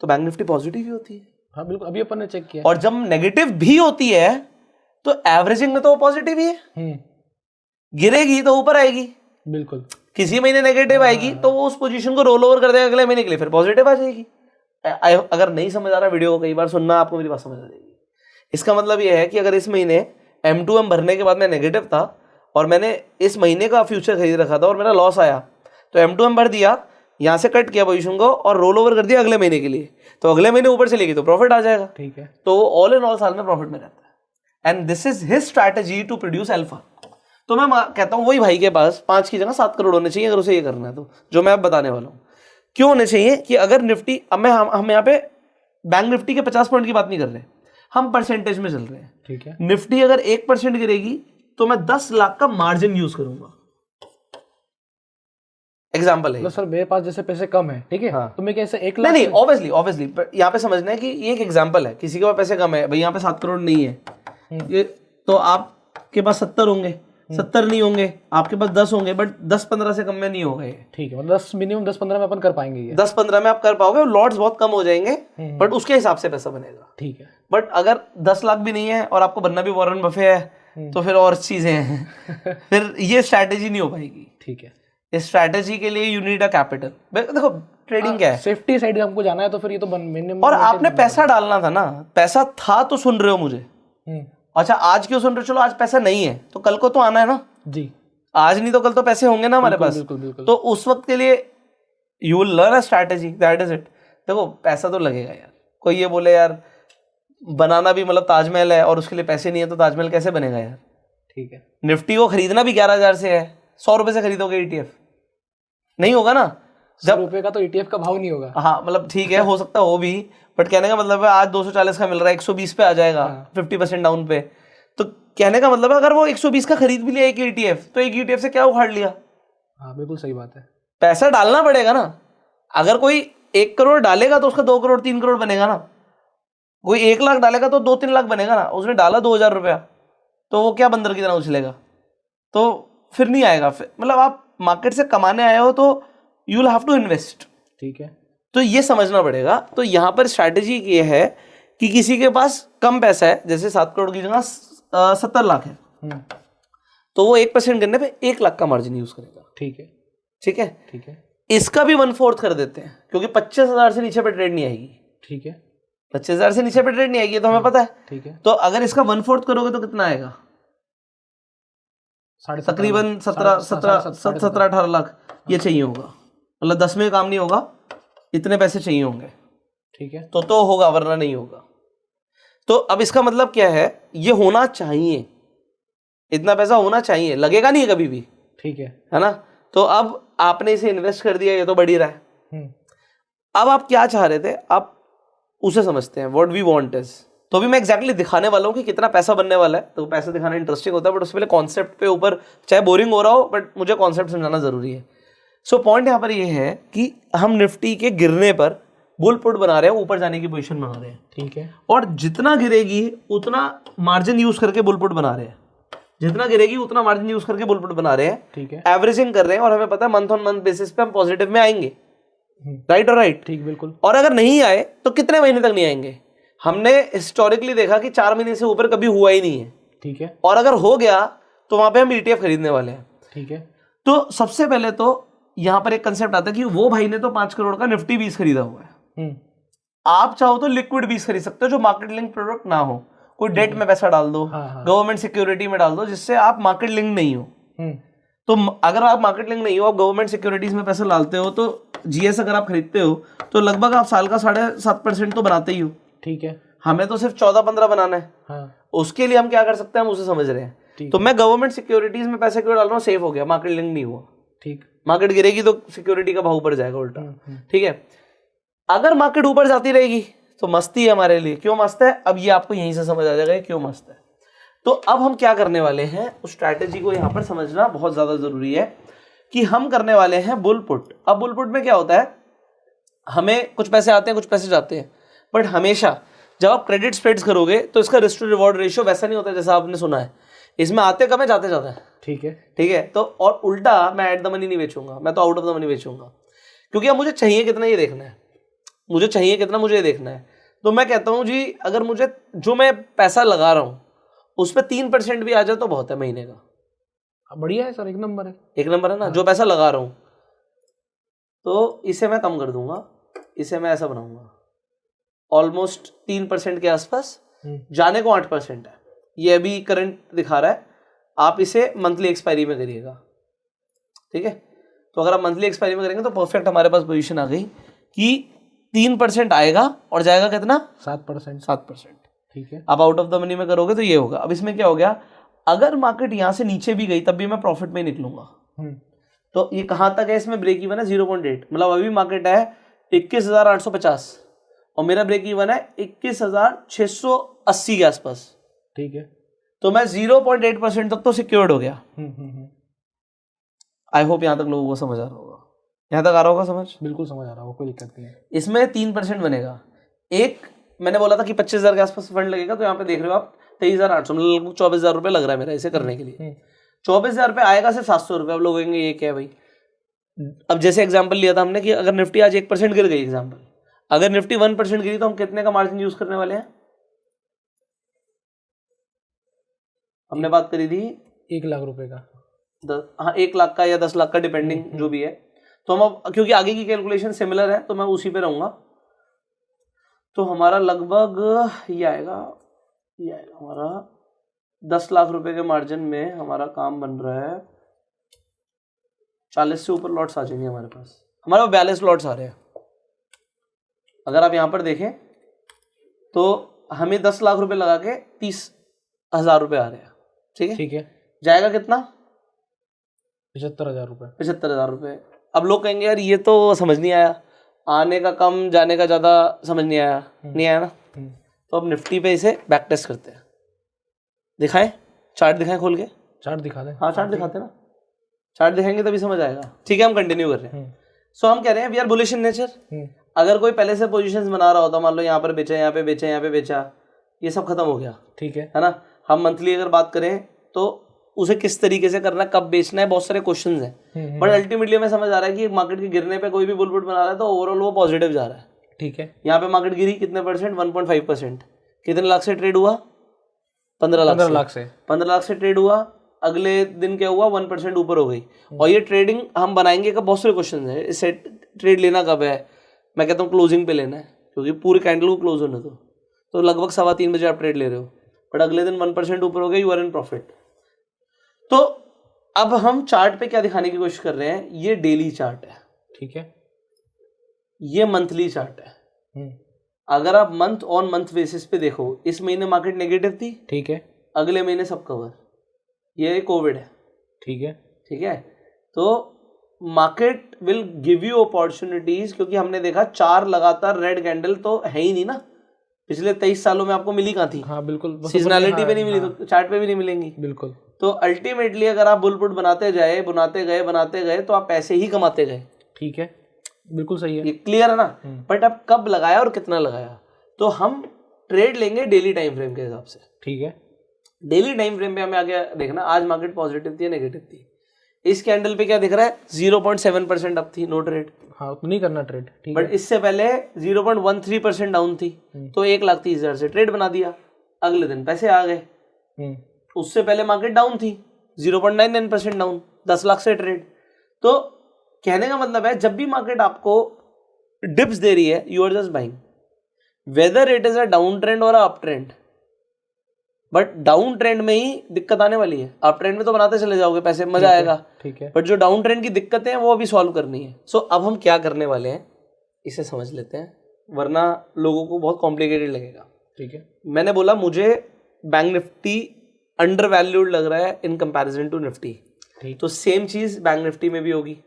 तो बैंक निफ्टी पॉजिटिव ही होती है। हाँ बिल्कुल, अभी अपन ने चेक किया। और जब नेगेटिव भी होती है तो एवरेजिंग में तो वो पॉजिटिव ही है, गिरेगी तो ऊपर आएगी। बिल्कुल, किसी महीने नेगेटिव आएगी तो वो उस पोजीशन को रोल ओवर कर देगा अगले महीने के लिए, फिर पॉजिटिव आ जाएगी। अगर नहीं समझ आ रहा वीडियो को कई बार सुनना, आपको मेरी बात समझ आ जाएगी। इसका मतलब ये है कि अगर इस महीने M2M भरने के बाद मैं नेगेटिव था और मैंने इस महीने का फ्यूचर खरीद रखा था और मेरा लॉस आया, तो M2M भर दिया, यहाँ से कट किया पोजीशन को और रोल ओवर कर दिया अगले महीने के लिए, तो अगले महीने ऊपर चलेगी तो प्रॉफिट आ जाएगा। ठीक है, तो ऑल इन ऑल साल में प्रॉफिट में रहता है। And this is his strategy to produce alpha. तो मैं कहता हूँ वही भाई के पास 5 की जगह 7 करोड़ होने चाहिए अगर उसे ये करना है तो, जो मैं अब बताने वाला हूँ। क्यों होने चाहिए कि अगर निफ्टी, अब हम यहाँ पे बैंक निफ्टी के 50 पॉइंट की बात नहीं कर रहे, हम परसेंटेज में चल रहे हैं। ठीक है, निफ्टी अगर 1% गिरेगी तो मैं 10 लाख का मार्जिन यूज करूंगा। एग्जाम्पल है मतलब सर मेरे पास जैसे पैसे कम है, ठीक है, हाँ। तो मैं कैसे 1 लाख? नहीं, ऑब्वियसली यहाँ पे समझना है कि ये एक एग्जाम्पल है, किसी के पास पैसे कम है भाई, यहाँ पे 7 करोड़ नहीं है ये, तो आपके पास 70 होंगे, 70 नहीं होंगे, आपके पास 10 होंगे, बट 10-15 से कम में नहीं होगा ये। ठीक है, मतलब 10 मिनिमम 10-15 में अपन कर पाएंगे ये। 10-15 में आप कर पाओगे, लॉट्स बहुत कम हो जाएंगे बट उसके हिसाब से पैसा बनेगा। ठीक है, बट अगर 10 लाख भी नहीं है और आपको बनना भी वॉरेन बफे है तो फिर और चीजें हैं फिर ये स्ट्रैटेजी नहीं हो पाएगी। ठीक है, इस स्ट्रैटेजी के लिए यू नीड अ कैपिटल। देखो ट्रेडिंग क्या है, सेफ्टी साइड हमको जाना है तो फिर ये तो मिनिमम। और आपने पैसा डालना था ना, पैसा था तो सुन रहे हो मुझे। अच्छा आज क्यों सुन रहे हो, चलो आज पैसा नहीं है तो कल को तो आना है ना जी, आज नहीं तो कल तो पैसे होंगे ना हमारे पास। बिल्कुल बिल्कुल। तो उस वक्त के लिए you will learn a strategy, that is it. देखो पैसा तो लगेगा यार, कोई ये बोले यार बनाना भी मतलब ताजमहल है और उसके लिए पैसे नहीं है तो ताजमहल कैसे बनेगा यार। ठीक है, निफ्टी को खरीदना भी 11,000 से है, 100 रुपए से खरीदोगे ETF नहीं होगा ना। जब रुपए का तो ETF का भाव नहीं होगा। हाँ मतलब ठीक है, हो सकता है वो भी, बट कहने का मतलब है आज 240 का मिल रहा है 120 पे आ जाएगा 50% डाउन पे। तो कहने का मतलब है अगर वो 120 का खरीद भी लिया एक ETF तो एक ETF से क्या उखाड़ लिया। हाँ बिल्कुल सही बात है, पैसा डालना पड़ेगा ना। अगर कोई 1 करोड़ डालेगा तो उसका 2 करोड़ 3 करोड़ बनेगा ना, कोई 1 लाख डालेगा तो 2-3 लाख बनेगा ना। उसने डाला 2,000 रुपया तो वो क्या बंदर की तरह उछलेगा, तो फिर नहीं आएगा। मतलब आप मार्केट से कमाने आए हो तो you will have to invest. ठीक है, तो ये समझना पड़ेगा। तो यहाँ पर स्ट्रैटेजी ये है कि किसी के पास कम पैसा है, जैसे 7 करोड़ की जगह 70 लाख है, तो वो 1% गिरने पे 1 लाख का मार्जिन यूज करेगा। ठीक है, ठीक है, ठीक है, इसका भी 1/4 कर देते हैं क्योंकि 25,000 से नीचे पे ट्रेड नहीं आएगी। ठीक है, 25,000 से नीचे पे ट्रेड नहीं आएगी, तो हमें पता है। ठीक है, तो अगर इसका 1/4 करोगे तो कितना आएगा, तकरीबन 17-18 लाख ये चाहिए होगा। मतलब 10 में काम नहीं होगा, इतने पैसे चाहिए होंगे। ठीक है, तो होगा वरना नहीं होगा। तो अब इसका मतलब क्या है, ये होना चाहिए, इतना पैसा होना चाहिए, लगेगा नहीं कभी भी। ठीक है ना। तो अब आपने इसे इन्वेस्ट कर दिया, ये तो बढ़ ही रहा है। अब आप क्या चाह रहे थे, आप उसे समझते हैं, व्हाट वी वांट इज। तो अभी मैं एग्जैक्टली दिखाने वाला हूँ कि कितना पैसा बनने वाला है। तो पैसा दिखाना इंटरेस्टिंग होता है, बट उससे पहले कॉन्सेप्ट पे ऊपर, चाहे बोरिंग हो रहा हो बट मुझे कॉन्सेप्ट समझाना जरूरी है। सो पॉइंट यहाँ पर ये है कि हम निफ्टी के गिरने पर बुल पुट बना रहे हैं, ऊपर जाने की पोजीशन बना रहे हैं। ठीक है, और जितना गिरेगी उतना मार्जिन यूज करके बुल पुट बना रहे हैं, जितना गिरेगी उतना मार्जिन यूज करके बुल पुट बना रहे हैं। ठीक है, एवरेजिंग कर रहे हैं और हमें पता है मंथ ऑन मंथ बेसिस पे हम पॉजिटिव में आएंगे। राइट और राइट, ठीक, बिल्कुल। और अगर नहीं आए तो कितने महीने तक नहीं आएंगे। हमने हिस्टोरिकली देखा कि 4 महीने से ऊपर कभी हुआ ही नहीं है। ठीक है, और अगर हो गया तो वहां पे हम ETF खरीदने वाले हैं। ठीक है, तो सबसे पहले तो यहां पर एक कंसेप्ट आता है कि वो भाई ने तो 5 करोड़ का निफ्टी 20 खरीदा हुआ है। आप चाहो तो लिक्विड 20 खरीद सकते हो जो मार्केट लिंक प्रोडक्ट ना हो। कोई डेट में पैसा डाल दो, गवर्नमेंट सिक्योरिटी में डाल दो, जिससे आप मार्केट लिंक नहीं हो। तो अगर आप मार्केट लिंक नहीं हो, आप गवर्नमेंट सिक्योरिटीज में पैसा डालते हो, तो GS अगर आप खरीदते हो तो लगभग आप साल का 7.5% तो बनाते ही हो। ठीक है, हमें तो सिर्फ 14-15 बनाना है। हाँ, उसके लिए हम क्या कर सकते हैं, हम उसे समझ रहे हैं। तो मैं गवर्नमेंट सिक्योरिटीज में पैसा क्यों डाल रहा हूँ, सेफ हो गया, मार्केट लिंक नहीं हुआ। ठीक, मार्केट गिरेगी तो सिक्योरिटी का भाव ऊपर जाएगा उल्टा। ठीक है, अगर मार्केट ऊपर जाती रहेगी तो मस्ती है हमारे लिए। क्यों मस्त है, अब ये आपको यहीं से समझ आ जाएगा क्यों मस्त है। तो अब हम क्या करने वाले हैं, उस स्ट्रैटेजी को यहां पर समझना बहुत ज्यादा जरूरी है कि हम करने वाले हैं बुल पुट। अब बुल पुट में क्या होता है, हमें कुछ पैसे आते हैं कुछ पैसे जाते हैं, बट हमेशा जब आप क्रेडिट स्प्रेड्स करोगे तो इसका रिस्क टू रिवॉर्ड रेशियो वैसा नहीं होता जैसा आपने सुना है। इसमें आते कम है जाते ज्यादा है। ठीक है, ठीक है, तो और उल्टा मैं एट द मनी नहीं बेचूंगा, मैं तो आउट ऑफ द मनी बेचूंगा। क्योंकि अब मुझे चाहिए कितना ये देखना है, मुझे चाहिए कितना मुझे ये देखना है। तो मैं कहता हूँ जी, अगर मुझे जो मैं पैसा लगा रहा हूँ उस पर 3% भी आ जाए तो बहुत है महीने का। बढ़िया है सर, एक नंबर है। एक नंबर है ना। जो पैसा लगा रहा हूँ तो इसे मैं कम कर दूंगा, इसे मैं ऐसा बनाऊंगा ऑलमोस्ट 3% के आसपास, जाने को 8% है। ये अभी करंट दिखा रहा है, आप इसे मंथली एक्सपायरी में करिएगा, ठीक है। तो अगर आप मंथली एक्सपायरी में करेंगे तो परफेक्ट हमारे पास पोजीशन आ गई कि 3% आएगा और जाएगा कितना? 7%। 7%, ठीक है। आप आउट ऑफ द मनी में करोगे तो ये होगा। अब इसमें क्या हो गया, अगर मार्केट यहाँ से नीचे भी गई तब भी मैं प्रॉफिट में ही निकलूंगा। तो ये कहाँ तक है, इसमें ब्रेक इवन है 0.8, मतलब अभी मार्केट है 21,850 और मेरा ब्रेक इवन है 21,680 के आसपास, ठीक है। तो मैं 0.8% तक तो सिक्योर्ड हो गया। आई होप यहाँ तक लोगों को समझ आ रहा होगा, यहाँ तक आ रहा होगा समझ? बिल्कुल समझ आ रहा होगा, कोई दिक्कत नहीं है। इसमें 3% बनेगा। एक मैंने बोला था कि 25,000 के आसपास फंड लगेगा, तो यहाँ पे देख रहे हो आप 23,800, मतलब 24,000 रुपये लग रहा है मेरा इसे करने के लिए। 24,000 रुपये आएगा सिर्फ 700 रुपये। अब लोग कहेंगे ये क्या है भाई। अब जैसे एग्जाम्पल लिया था हमने कि अगर निफ्टी आज 1% गिर गई, एग्जाम्पल, अगर निफ्टी 1% गिरी तो हम कितने का मार्जिन यूज करने वाले हैं? हमने बात करी थी 1 लाख रुपए का, हाँ 1 लाख का या 10 लाख का, डिपेंडिंग जो भी है। तो हम अब क्योंकि आगे की कैलकुलेशन सिमिलर है तो मैं उसी पे रहूंगा। तो हमारा लगभग ये आएगा हमारा 10 लाख रुपए के मार्जिन में हमारा काम बन रहा है 40 से ऊपर लॉट्स आ जाएंगे हमारे पास। हमारे 42 लॉट्स आ रहे हैं। अगर आप यहाँ पर देखें तो हमें 10 लाख रुपए लगा के 30,000 रुपये आ रहे हैं, ठीक है। ठीक है। जाएगा कितना? 75,000 रुपये। 75,000 रुपये। अब लोग कहेंगे यार ये तो समझ नहीं आया, आने का कम जाने का ज़्यादा, समझ नहीं आया। नहीं आया ना? तो अब निफ्टी पे इसे बैक टेस्ट करते हैं। दिखाएं, चार्ट दिखाएं खोल के? चार्ट दिखा दें। हाँ चार्ट दिखाते ना, चार्ट दिखाएंगे तभी समझ आएगा। ठीक है, हम कंटिन्यू कर रहे हैं। सो हम कह रहे हैं we are bullish in nature. अगर कोई पहले से पोजीशंस बना रहा होता, मान लो यहाँ पर बेचा, यहाँ पे बेचा, यहाँ पे बेचा, ये सब खत्म हो गया, ठीक है ना। हम मंथली अगर बात करें तो उसे किस तरीके से करना है, कब बेचना है, बहुत सारे क्वेश्चंस हैं। बट अल्टीमेटली हमें समझ आ रहा है कि मार्केट के गिरने पे कोई भी बुल पुट बना रहा है तो ओवरऑल वो पॉजिटिव जा रहा है, ठीक है। यहाँ पे मार्केट गिरी कितने परसेंट? 1.5%। कितने लाख से ट्रेड हुआ? 15 लाख से। 15 लाख से ट्रेड हुआ। अगले दिन क्या हुआ? 1% ऊपर हो गई। और ये ट्रेडिंग हम बनाएंगे का बहुत सारे क्वेश्चन है। इससे ट्रेड लेना कब है? मैं कहता हूँ क्लोजिंग पे लेना है, क्योंकि पूरे कैंडल को क्लोज होने दो। तो लगभग 3:15 बजे आप ट्रेड ले रहे हो, बट अगले दिन 1% ऊपर हो गया, यू आर इन प्रॉफिट। तो अब हम चार्ट पे क्या दिखाने की कोशिश कर रहे हैं, ये डेली चार्ट है, ठीक है। ये मंथली चार्ट है। अगर आप मंथ ऑन मंथ बेसिस पे देखो, इस महीने मार्केट नेगेटिव थी, ठीक है, अगले महीने सब कवर, ये कोविड है, ठीक है, ठीक है। तो market will give you opportunities, क्योंकि हमने देखा 4 लगातार रेड कैंडल तो है ही नहीं ना, पिछले 23 सालों में आपको मिली कहाँ थी? हाँ बिल्कुल, सीजनैलिटी पे नहीं मिली, तो चार्ट पे भी नहीं मिलेंगी। बिल्कुल। तो अल्टीमेटली अगर आप बुल पुट बनाते गए तो आप पैसे ही कमाते गए, ठीक है, बिल्कुल सही है, ये क्लियर है ना। बट अब कब लगाया और कितना लगाया, तो हम ट्रेड लेंगे डेली टाइम फ्रेम के हिसाब से, ठीक है। डेली टाइम फ्रेम पे हमें आगे देखना, आज मार्केट पॉजिटिव थी या नेगेटिव थी। इस कैंडल पे क्या दिख रहा है? 0.7% अप थी, नो ट्रेड। हाँ, तो नहीं करना ट्रेड, ठीक है। बट इससे पहले 0.13% डाउन थी, तो 1,30,000 से ट्रेड बना दिया, अगले दिन पैसे आ गए। उससे पहले मार्केट डाउन थी, 0.99% डाउन, 10 लाख से ट्रेड। तो कहने का मतलब है, जब भी मार्केट आपको डिप्स दे रही है, you are just buying, whether it is a down trend or up trend. But down trend में ही दिक्कत आने वाली है, अप ट्रेंड में तो बनाते चले जाओगे पैसे, मजा आएगा, ठीक है। बट जो डाउन ट्रेंड की दिक्कतें हैं वो अभी सॉल्व करनी है। सो अब हम क्या करने वाले हैं, इसे समझ लेते हैं, वरना लोगों को बहुत कॉम्प्लिकेटेड लगेगा, ठीक है। मैंने बोला मुझे बैंक निफ्टी अंडर वैल्यूड लग रहा है इन कंपैरिजन टू निफ्टी, तो सेम चीज बैंक निफ्टी में भी होगी।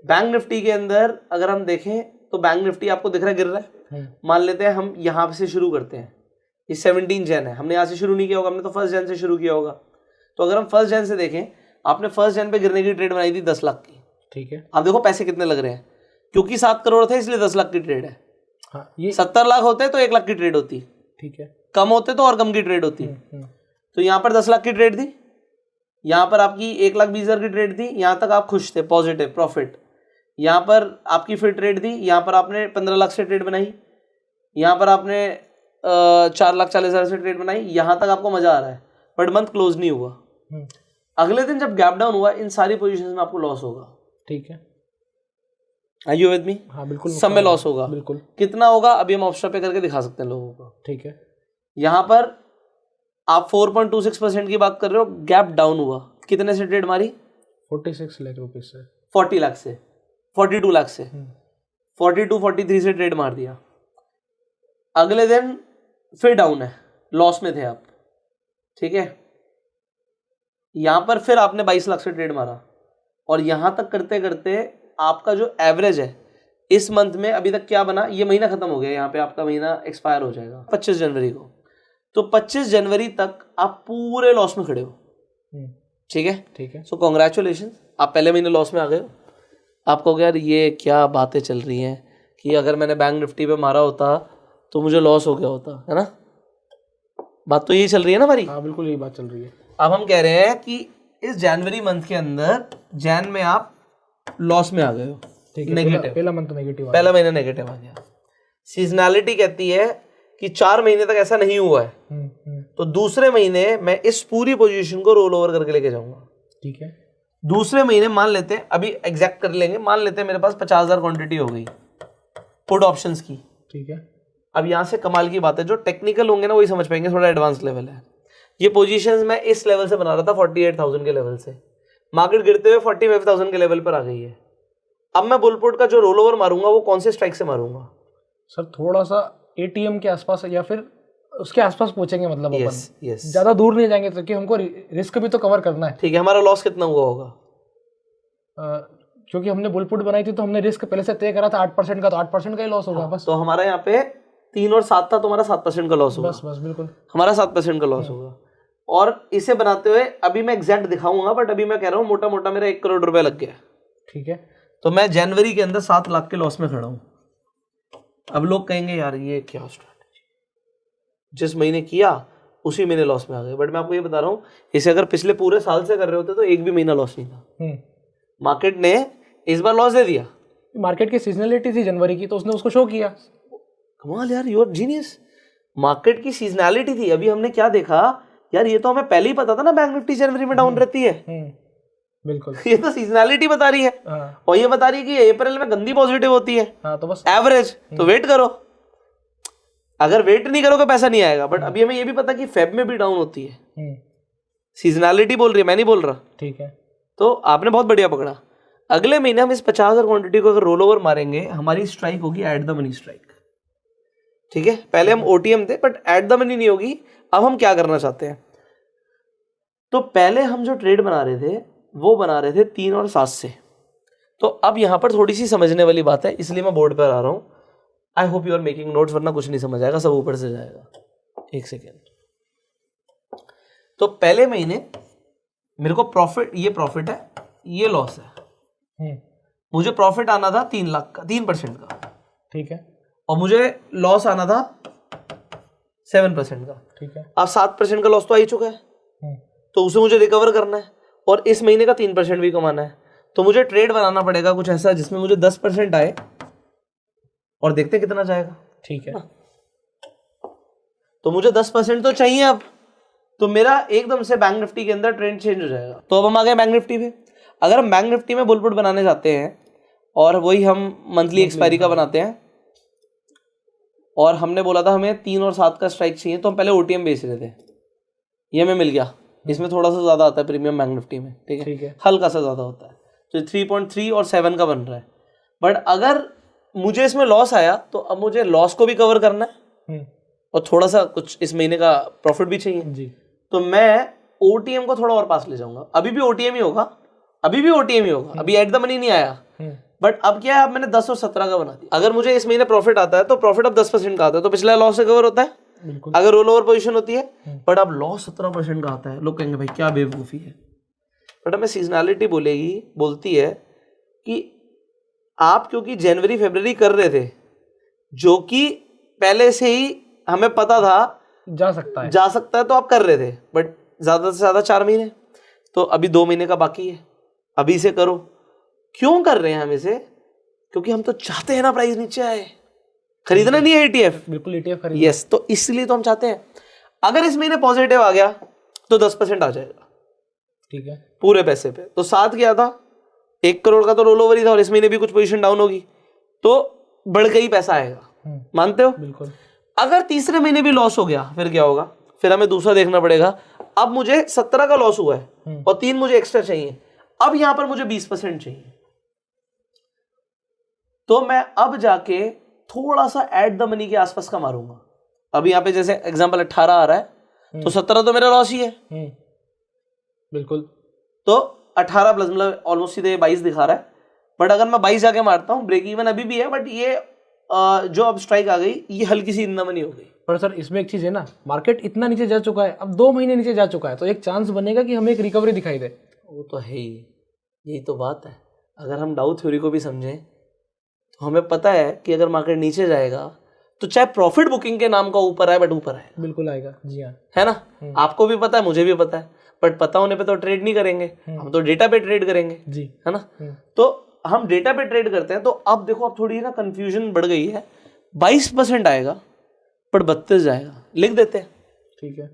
बैंक निफ्टी के अंदर अगर हम देखें तो बैंक निफ्टी आपको दिख रहा है गिर रहा है, मान लेते हैं हम यहाँ से शुरू करते हैं, ये 17 जन है, हमने यहाँ से शुरू नहीं किया होगा, हमने तो 1 जन से शुरू किया होगा। तो अगर हम 1 जन से देखें, आपने 1 जन पे गिरने की ट्रेड बनाई थी 10 लाख की, ठीक है। आप देखो पैसे कितने लग रहे हैं, क्योंकि 7 करोड़ थे इसलिए 10 लाख की ट्रेड है। हाँ, ये 70 लाख होते तो 1 लाख की ट्रेड होती, ठीक है, कम होते तो और कम की ट्रेड होती। तो यहाँ पर 10 लाख की ट्रेड थी, यहाँ पर आपकी 1,20,000 की ट्रेड थी, यहाँ तक आप खुश थे, पॉजिटिव प्रॉफिट। यहाँ पर आपकी फिर ट्रेड थी, यहाँ पर आपने 15 लाख से ट्रेड बनाई, यहाँ पर आपने 4,40,000 से ट्रेड बनाई, यहाँ तक आपको मजा आ रहा है, बट मंथ क्लोज नहीं हुआ। अगले दिन जब गैप डाउन हुआ, इन सारी पोजीशंस में आपको लॉस होगा। ठीक है, आर यू विद मी? हाँ बिल्कुल, सब में लॉस होगा। बिल्कुल। कितना होगा अभी हम ऑप्शन पे करके दिखा सकते हैं लोगों को। ठीक है, यहाँ पर आप 4.26% की बात कर रहे हो, गैप डाउन हुआ, कितने से ट्रेड मारी? 46 लाख रुपए से, 40 लाख से, 42 लाख से, 42-43 से ट्रेड मार दिया। अगले दिन फिर डाउन है, लॉस में थे आप, ठीक है। यहां पर फिर आपने 22 लाख से ट्रेड मारा, और यहां तक करते करते आपका जो एवरेज है इस मंथ में अभी तक क्या बना, ये महीना खत्म हो गया, यहाँ पे आपका महीना एक्सपायर हो जाएगा 25 जनवरी को। तो 25 जनवरी तक आप पूरे लॉस में खड़े हो, ठीक है। ठीक है, सो कॉन्ग्रेचुलेशन, आप पहले महीने लॉस में आ गए हो। आप कहोगे यार ये क्या बातें चल रही हैं कि अगर मैंने बैंक निफ्टी पे मारा होता तो मुझे लॉस हो गया होता, है ना। बात तो यही चल रही है ना हमारी। हाँ बिल्कुल, यही बात चल रही है। अब हम कह रहे हैं कि इस जनवरी मंथ के अंदर जैन में आप लॉस में आ गए हो, ठीक है, नेगेटिव, पहला मंथ नेगेटिव, पहला महीना नेगेटिव आ गया। सीजनैलिटी कहती है कि 4 महीने तक ऐसा नहीं हुआ है, तो दूसरे महीने मैं इस पूरी पोजीशन को रोल ओवर करके लेके जाऊंगा। ठीक है, दूसरे महीने मान लेते हैं, अभी एग्जैक्ट कर लेंगे, मान लेते हैं मेरे पास 50,000 क्वांटिटी हो गई पुट ऑप्शंस की। ठीक है, अब यहाँ से कमाल की बात है, जो टेक्निकल होंगे ना वही समझ पाएंगे, थोड़ा एडवांस लेवल है। ये पोजीशंस मैं इस लेवल से बना रहा था 48,000 के लेवल से, मार्केट गिरते हुए 45,000 के लेवल पर आ गई है। अब मैं बुलपुट का जो रोल ओवर मारूंगा वो कौन से स्ट्राइक से मारूंगा? सर थोड़ा सा एटीएम के आसपास या फिर उसके आसपास पहुंचेंगे, मतलब अपन यस, ज्यादा दूर नहीं जाएंगे, क्योंकि हमको रिस्क भी तो कवर करना है। ठीक है, हमारा लॉस कितना हुआ होगा? क्योंकि हमने बुलपुट बनाई थी तो हमने रिस्क पहले से तय करा था 8% का, तो 8% का ही लॉस होगा। बस तो हमारा यहाँ पे 3 और 7 था, तो हमारा 7% का लॉस होगा। बस बिल्कुल, हमारा 7% का लॉस होगा। और इसे बनाते हुए अभी मैं एग्जैक्ट दिखाऊंगा, बट अभी मैं कह रहा हूँ मोटा मोटा मेरा 1 करोड़ रुपए लग गया। ठीक है, तो मैं जनवरी के अंदर 7 लाख के लॉस में खड़ा हूँ। अब लोग कहेंगे यार ये क्या स्ट्रैटेजी, जिस महीने किया उसी महीने लॉस में आ गए। बट मैं आपको ये बता रहा हूँ, इसे अगर पिछले पूरे साल से कर रहे होते तो एक भी महीना लॉस नहीं था। मार्केट ने इस बार लॉस दे दिया। मार्केट की सीजनलिटी थी जनवरी की, तो उसने उसको शो किया। कमाल यार, यू आर जीनियस। मार्केट की सीजनैलिटी थी। अभी हमने क्या देखा यार, ये तो हमें पहले ही पता था ना बैंक निफ्टी जनवरी में डाउन रहती है। बिल्कुल, ये तो सीजनैलिटी बता रही है। हाँ। और ये बता रही है कि अप्रैल में गंदी पॉजिटिव होती है। हाँ, तो बस एवरेज। तो वेट करो, अगर वेट नहीं करोगे पैसा नहीं आएगा। बट अभी हमें ये भी पता कि फेब में भी डाउन होती है। सीजनैलिटी बोल रही है, मैं नहीं बोल रहा। ठीक है, तो आपने बहुत बढ़िया पकड़ा। अगले महीने हम इस 50,000 क्वांटिटी को अगर रोल ओवर मारेंगे, हमारी स्ट्राइक होगी एट द मनी स्ट्राइक। ठीक है, पहले हम ओटीएम थे बट एट द मनी नहीं होगी। अब हम क्या करना चाहते हैं, तो पहले हम जो ट्रेड बना रहे थे वो बना रहे थे 3 और 7 से। तो अब यहां पर थोड़ी सी समझने वाली बात है, इसलिए मैं बोर्ड पर आ रहा हूं। I hope you are making notes, वरना कुछ नहीं समझ आएगा, सब ऊपर से जाएगा। एक सेकेंड। तो पहले महीने मेरे को प्रॉफिट, ये प्रॉफिट है, ये लॉस है। मुझे प्रॉफिट आना था 3 लाख का, 3% का। ठीक है, और मुझे लॉस आना था 7% का। ठीक है, अब 7% का लॉस तो आ ही चुका है, तो उसे मुझे रिकवर करना है और इस महीने का 3% भी कमाना है। तो मुझे ट्रेड बनाना पड़ेगा कुछ ऐसा जिसमें मुझे 10% आए, और देखते कितना जाएगा। ठीक है, तो मुझे 10% तो चाहिए अब। तो मेरा एकदम से बैंक निफ्टी के अंदर ट्रेंड चेंज हो जाएगा। तो अब हम आ गए बैंक निफ्टी पे। अगर हम बैंक निफ्टी में बुलपुट बनाने जाते हैं, और वही हम मंथली एक्सपायरी का बनाते हैं, और हमने बोला था हमें 3 और 7 का स्ट्राइक चाहिए, तो हम पहले ओटीएम बेच रहे थे। ये हमें मिल गया। इसमें थोड़ा सा ज़्यादा आता है प्रीमियम बैंक निफ्टी में, ठीक है, हल्का सा ज़्यादा होता है। तो 3.3 और 7 का बन रहा है। बट अगर मुझे इसमें लॉस आया तो अब मुझे लॉस को भी कवर करना है, और थोड़ा सा कुछ इस महीने का प्रॉफिट भी चाहिए जी। तो मैं ओटीएम को थोड़ा और पास ले जाऊंगा। अभी भी ओटीएम ही होगा, अभी भी ओटीएम ही होगा। अभी एट द मनी नहीं आया, बट अब क्या है, अब मैंने 10 और 17 का बना दिया। अगर मुझे इस महीने प्रॉफिट आता है तो प्रॉफिट अब 10% का आता है, तो पिछला लॉस से कवर होता है अगर रोल ओवर पोजीशन होती है। बट अब लॉस 17% का आता है। लोग कहेंगे भाई क्या बेवकूफ़ी है। बट हमें सीजनैलिटी बोलती है कि आप क्योंकि जनवरी फरवरी कर रहे थे, जो कि पहले से ही हमें पता था जा सकता है, तो आप कर रहे थे। बट ज़्यादा से ज़्यादा 4 महीने, तो अभी 2 महीने का बाकी है, अभी इसे करो। क्यों कर रहे हैं हम इसे? क्योंकि हम तो चाहते हैं ना प्राइस नीचे आए। खरीदना नहीं है ईटीएफ, बिल्कुल ETF खरीद। यस। तो इसलिए तो हम चाहते हैं अगर इस महीने पॉजिटिव आ गया तो 10% आ जाएगा, ठीक है, पूरे पैसे पे। तो 7 गया था, 1 करोड़ का तो रोल ओवर ही था, और इस महीने भी कुछ पोजीशन डाउन होगी तो बढ़ के ही पैसा आएगा, मानते हो? बिल्कुल। अगर तीसरे महीने भी लॉस हो गया फिर क्या होगा? फिर हमें दूसरा देखना पड़ेगा। अब मुझे 17 का लॉस हुआ है और 3 मुझे एक्स्ट्रा चाहिए, अब यहां पर मुझे 20% चाहिए, तो मैं अब जाके थोड़ा सा एट द मनी के आसपास का मारूंगा। अब यहाँ पे जैसे एग्जांपल 18 आ रहा है तो 17 तो मेरा लॉस ही है, बिल्कुल। तो 18 प्लस मतलब ऑलमोस्ट सीधे 22 दिखा रहा है। बट अगर मैं 22 जाके मारता हूँ, ब्रेक इवन अभी भी है, बट ये जो अब स्ट्राइक आ गई ये हल्की सी इंदा मनी हो गई। पर सर इसमें एक चीज है ना, मार्केट इतना नीचे जा चुका है, अब 2 महीने नीचे जा चुका है, तो एक चांस बनेगा कि हमें एक रिकवरी दिखाई दे। वो तो है ही, यही तो बात है। अगर हम डाउ थ्योरी को भी समझें तो हमें पता है कि अगर मार्केट नीचे जाएगा तो चाहे प्रॉफिट बुकिंग के नाम का ऊपर आए, बट ऊपर आए, बिल्कुल आएगा। जी हाँ, है ना? आपको भी पता है, मुझे भी पता है, बट पता होने पे तो ट्रेड नहीं करेंगे, हम तो डेटा पे ट्रेड करेंगे, जी, है ना? तो हम डेटा पे ट्रेड करते हैं। तो अब देखो, अब थोड़ी ना कंफ्यूजन बढ़ गई है। 22% आएगा पर 32 जाएगा, लिख देते हैं, ठीक है।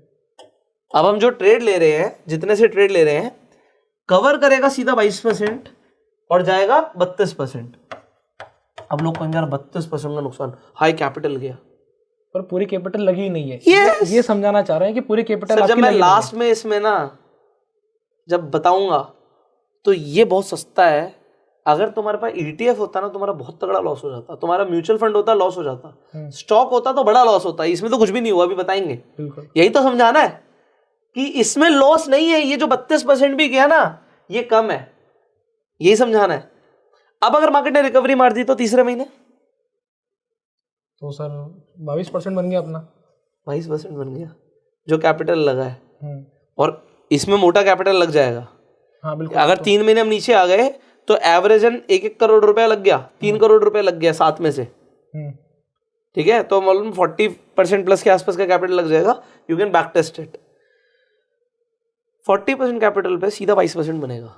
अब हम जो ट्रेड ले रहे हैं, जितने से ट्रेड ले रहे हैं, कवर करेगा सीधा 22% और जाएगा 32%। अब लोग कहेंगे यार 32% का नुकसान, हाई कैपिटल गया, पर पूरी कैपिटल लगी ही नहीं है। Yes! ये समझाना चाह रहे हैं कि पूरी कैपिटल जब आपकी मैं लगी लास्ट में इसमें ना जब बताऊंगा तो ये बहुत सस्ता है। अगर तुम्हारे पास ETF होता ना, तुम्हारा बहुत तगड़ा लॉस हो जाता, तुम्हारा म्यूचुअल फंड होता लॉस हो जाता, स्टॉक होता तो बड़ा लॉस होता। इसमें तो कुछ भी नहीं हुआ, अभी बताएंगे। बिल्कुल। यही तो समझाना है कि इसमें लॉस नहीं है, ये जो 32% भी गया ना ये कम है, यही समझाना है। अब अगर मार्केट ने रिकवरी मार दी तो तीसरे महीने तो सर 22% बन गया अपना, 22% बन गया जो कैपिटल लगा है, और इसमें मोटा कैपिटल लग जाएगा। हाँ बिल्कुल। अगर 3 महीने हम नीचे आ गए तो एवरेजन 1 करोड़ रुपया लग गया, 3 करोड़ रुपया लग गया 7 में से, ठीक है? तो मालूम 40% प्लस के आसपास का कैपिटल लग जाएगा। You can back test it. 40% capital पे सीधा 22% बनेगा,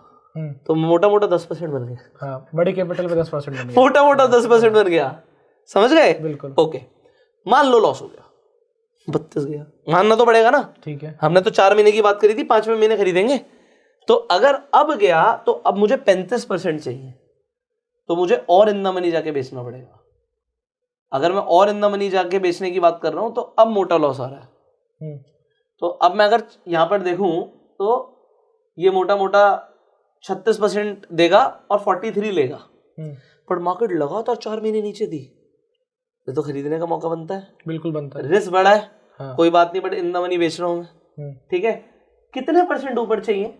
तो मोटा मोटा 10% बन गया। हाँ, बड़ी कैपिटल पे 10% बन गया, मोटा मोटा 10% बन गया, समझ गए? बिल्कुल। ओके, मान लो लॉस हो गया, 32 गया, मानना तो पड़ेगा ना। ठीक है। हमने तो 4 महीने की बात करी थी, 5वें महीने खरीदेंगे। तो अगर अब गया तो अब मुझे 35% चाहिए, तो मुझे और इन द मनी जाके बेचना पड़ेगा। अगर मैं और इन द मनी जाके बेचने की बात कर रहा हूं तो अब मोटा लॉस आ रहा है। तो अब मैं अगर यहां पर देखूं तो ये मोटा मोटा 36% देगा और 43 लेगा, पर मार्केट लगातार 4 महीने नीचे थी, तो खरीदने का मौका बनता है। बिल्कुल बनता है। रिस्क बड़ा है, हाँ। कोई बात नहीं, बट इन द मनी बेच रहा हूं मैं, ठीक है? कितने % ऊपर चाहिए?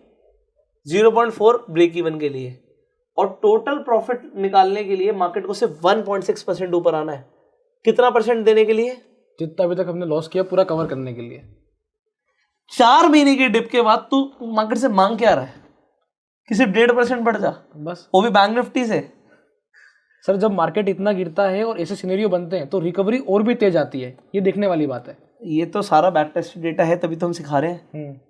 0.4 ब्रेक इवन के लिए, और टोटल प्रॉफिट निकालने के लिए मार्केट को सिर्फ 1.6% ऊपर आना है। कितना % देने के लिए? जितना अभी तक हमने लॉस किया पूरा कवर करने के लिए। 4 महीने की डिप के बाद तू मार्केट से मांग क्या रहा है कि सिर्फ 1.5% बढ़ जा, बस, वो भी बैंक निफ्टी से। सर जब मार्केट इतना गिरता है और ऐसे सिनेरियो बनते हैं तो रिकवरी और भी तेज आती है, ये देखने वाली बात है। ये तो सारा बैक टेस्ट डेटा है, तभी तो हम सिखा रहे हैं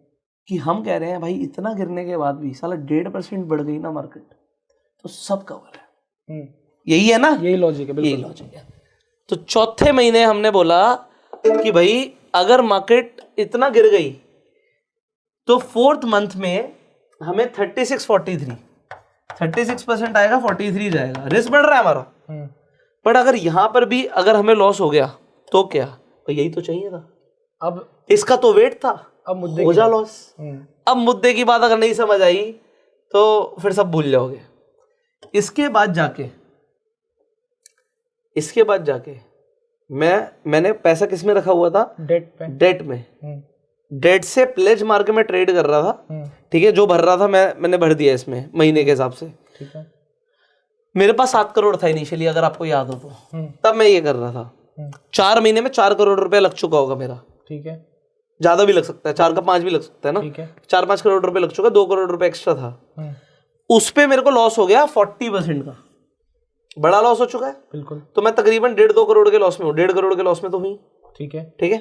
कि हम कह रहे हैं भाई इतना गिरने के बाद भी साला 1.5% बढ़ गई ना मार्केट, तो सब कवर है। यही है ना, यही लॉजिक है, यही बिल्कुल लॉजिक है। तो चौथे महीने हमने बोला कि भाई अगर मार्केट इतना गिर गई तो 4th मंथ में हमें 36% आएगा, 43 जाएगा, रिस्क बढ़ रहा है हमारा। पर अगर यहां पर भी अगर हमें लॉस हो गया तो क्या? तो यही तो चाहिए था, अब इसका तो वेट था, अब मुद्दे हो जा लॉस। अब मुद्दे की बात अगर नहीं समझ आई तो फिर सब भूल जाओगे। इसके बाद जाके मैंने पैसा किस में रखा हुआ था? डेट पे, डेट में। डेट से प्लेज मार के मैं ट्रेड कर रहा था, ठीक है? जो भर रहा था मैंने भर दिया इसमें महीने के हिसाब से, ठीक है। मेरे पास 7 करोड़ था इनिशियली, अगर आपको याद हो तो, तब मैं ये कर रहा था। 4 महीने में 4 करोड़ रुपया लग चुका होगा मेरा, ठीक है। ज्यादा भी लग सकता है, 4 का 5 भी लग सकता है ना, ठीक है। 4-5 करोड़ रुपए लग चुका, 2 करोड़ रुपए एक्स्ट्रा था। उस पे मेरे को लॉस हो गया 40% का, बड़ा लॉस हो चुका है। बिल्कुल। तो मैं तकरीबन 1.5-2 करोड़ के लॉस में हूँ, 1.5 करोड़ के लॉस में तो हुई, ठीक है। ठीक है?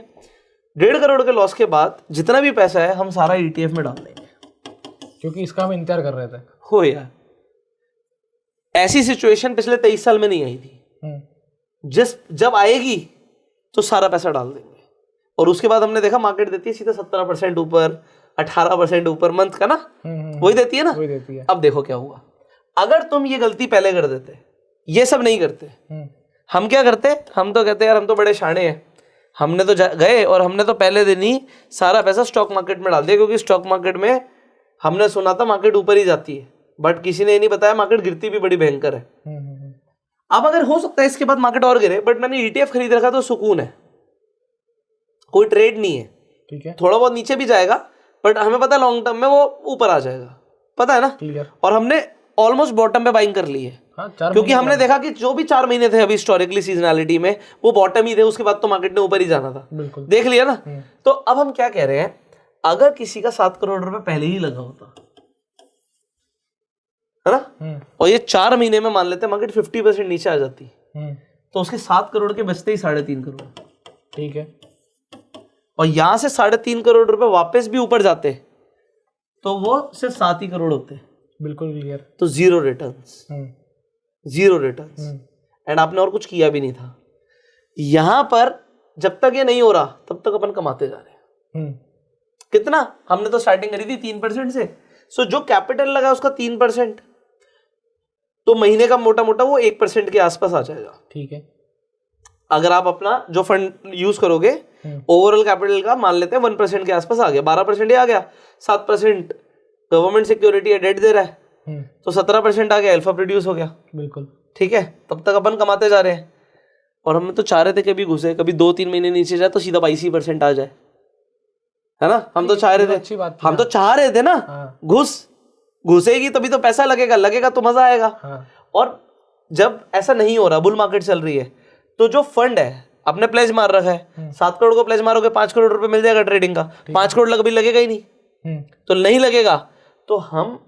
1.5 करोड़ के लॉस के बाद जितना भी पैसा है हम सारा ETF में डाल देंगे, क्योंकि इसका हम इंतजार कर रहे थे। हो यार, ऐसी सिचुएशन पिछले 23 साल में नहीं आई थी। जब आएगी तो सारा पैसा डाल देंगे, और उसके बाद हमने देखा मार्केट देती है सीधा 17% ऊपर, 18% ऊपर मंथ का ना, वही देती है ना, वही देती है। अब देखो क्या हुआ, अगर तुम ये गलती पहले कर देते, ये सब नहीं करते, हम क्या करते, हम तो कहते यार हम तो बड़े शाणे हैं, हमने तो गए और हमने तो पहले दिन ही सारा पैसा स्टॉक मार्केट में डाल दिया, क्योंकि स्टॉक मार्केट में हमने सुना था मार्केट ऊपर ही जाती है, बट किसी ने ये नहीं बताया मार्केट गिरती भी बड़ी भयंकर है। अब अगर हो सकता है इसके बाद मार्केट और गिरे, बट मैंने ETF खरीद रखा तो सुकून है, कोई ट्रेड नहीं है, ठीक है, थोड़ा बहुत नीचे भी जाएगा बट हमें पता है लॉन्ग टर्म में वो ऊपर आ जाएगा, पता है ना, क्लियर। और हमने ऑलमोस्ट बॉटम पे बाइंग कर ली है, हाँ, क्योंकि हमने देखा कि जो भी 4 महीने थे अभी हिस्टोरिकली सीजनैलिटी में वो बॉटम ही थे, उसके बाद तो मार्केट ने ऊपर ही जाना था, बिल्कुल देख लिया ना। तो अब हम क्या कह रहे हैं, अगर किसी का 7 करोड़ रुपए पहले ही लगा होता है ना, और ये 4 महीने में मान लेते हैं मार्केट 50% नीचे आ जाती, तो उसके 7 करोड़ के बचते ही 3.5 करोड़, ठीक है, और यहां से 3.5 करोड़ रुपए वापस भी ऊपर जाते तो वो सिर्फ 7 ही करोड़ होते, बिल्कुल क्लियर। तो zero returns, zero returns, and आपने और कुछ किया भी नहीं था। यहां पर जब तक ये नहीं हो रहा तब तक अपन कमाते जा रहे हैं। कितना, हमने तो स्टार्टिंग करी थी 3% से, सो जो कैपिटल लगा उसका 3%, तो महीने का मोटा मोटा वो 1% के आसपास आ जाएगा, ठीक है। अगर आप अपना जो फंड यूज करोगे ओवरऑल कैपिटल का मान लेते हैं 1% के आसपास आ गया, 12% ही आ गया, 7% गवर्नमेंट सिक्योरिटी या डेट दे रहा है, तो 17% आ गया, अल्फा प्रोड्यूस हो गया, बिल्कुल, ठीक है। तब तक अपन कमाते जा रहे हैं, और हम तो चाह रहे थे कभी घुसे, कभी 2-3 महीने नीचे जाए तो सीधा 22% आ जाए, है ना, हम तो चाह रहे थे, अच्छी बात, हम तो चाह रहे थे ना, घुसेगी तभी तो पैसा लगेगा तो मजा आएगा। और जब ऐसा नहीं हो रहा, बुल मार्केट चल रही है, तो जो फंड है आपने प्लेज मार रखा है, 7 करोड़ को प्लेज मारोगे 5 करोड़ रुपए मिल जाएगा ट्रेडिंग का, 5 करोड़ कभी लगेगा ही नहीं, तो नहीं लगेगा। तो हम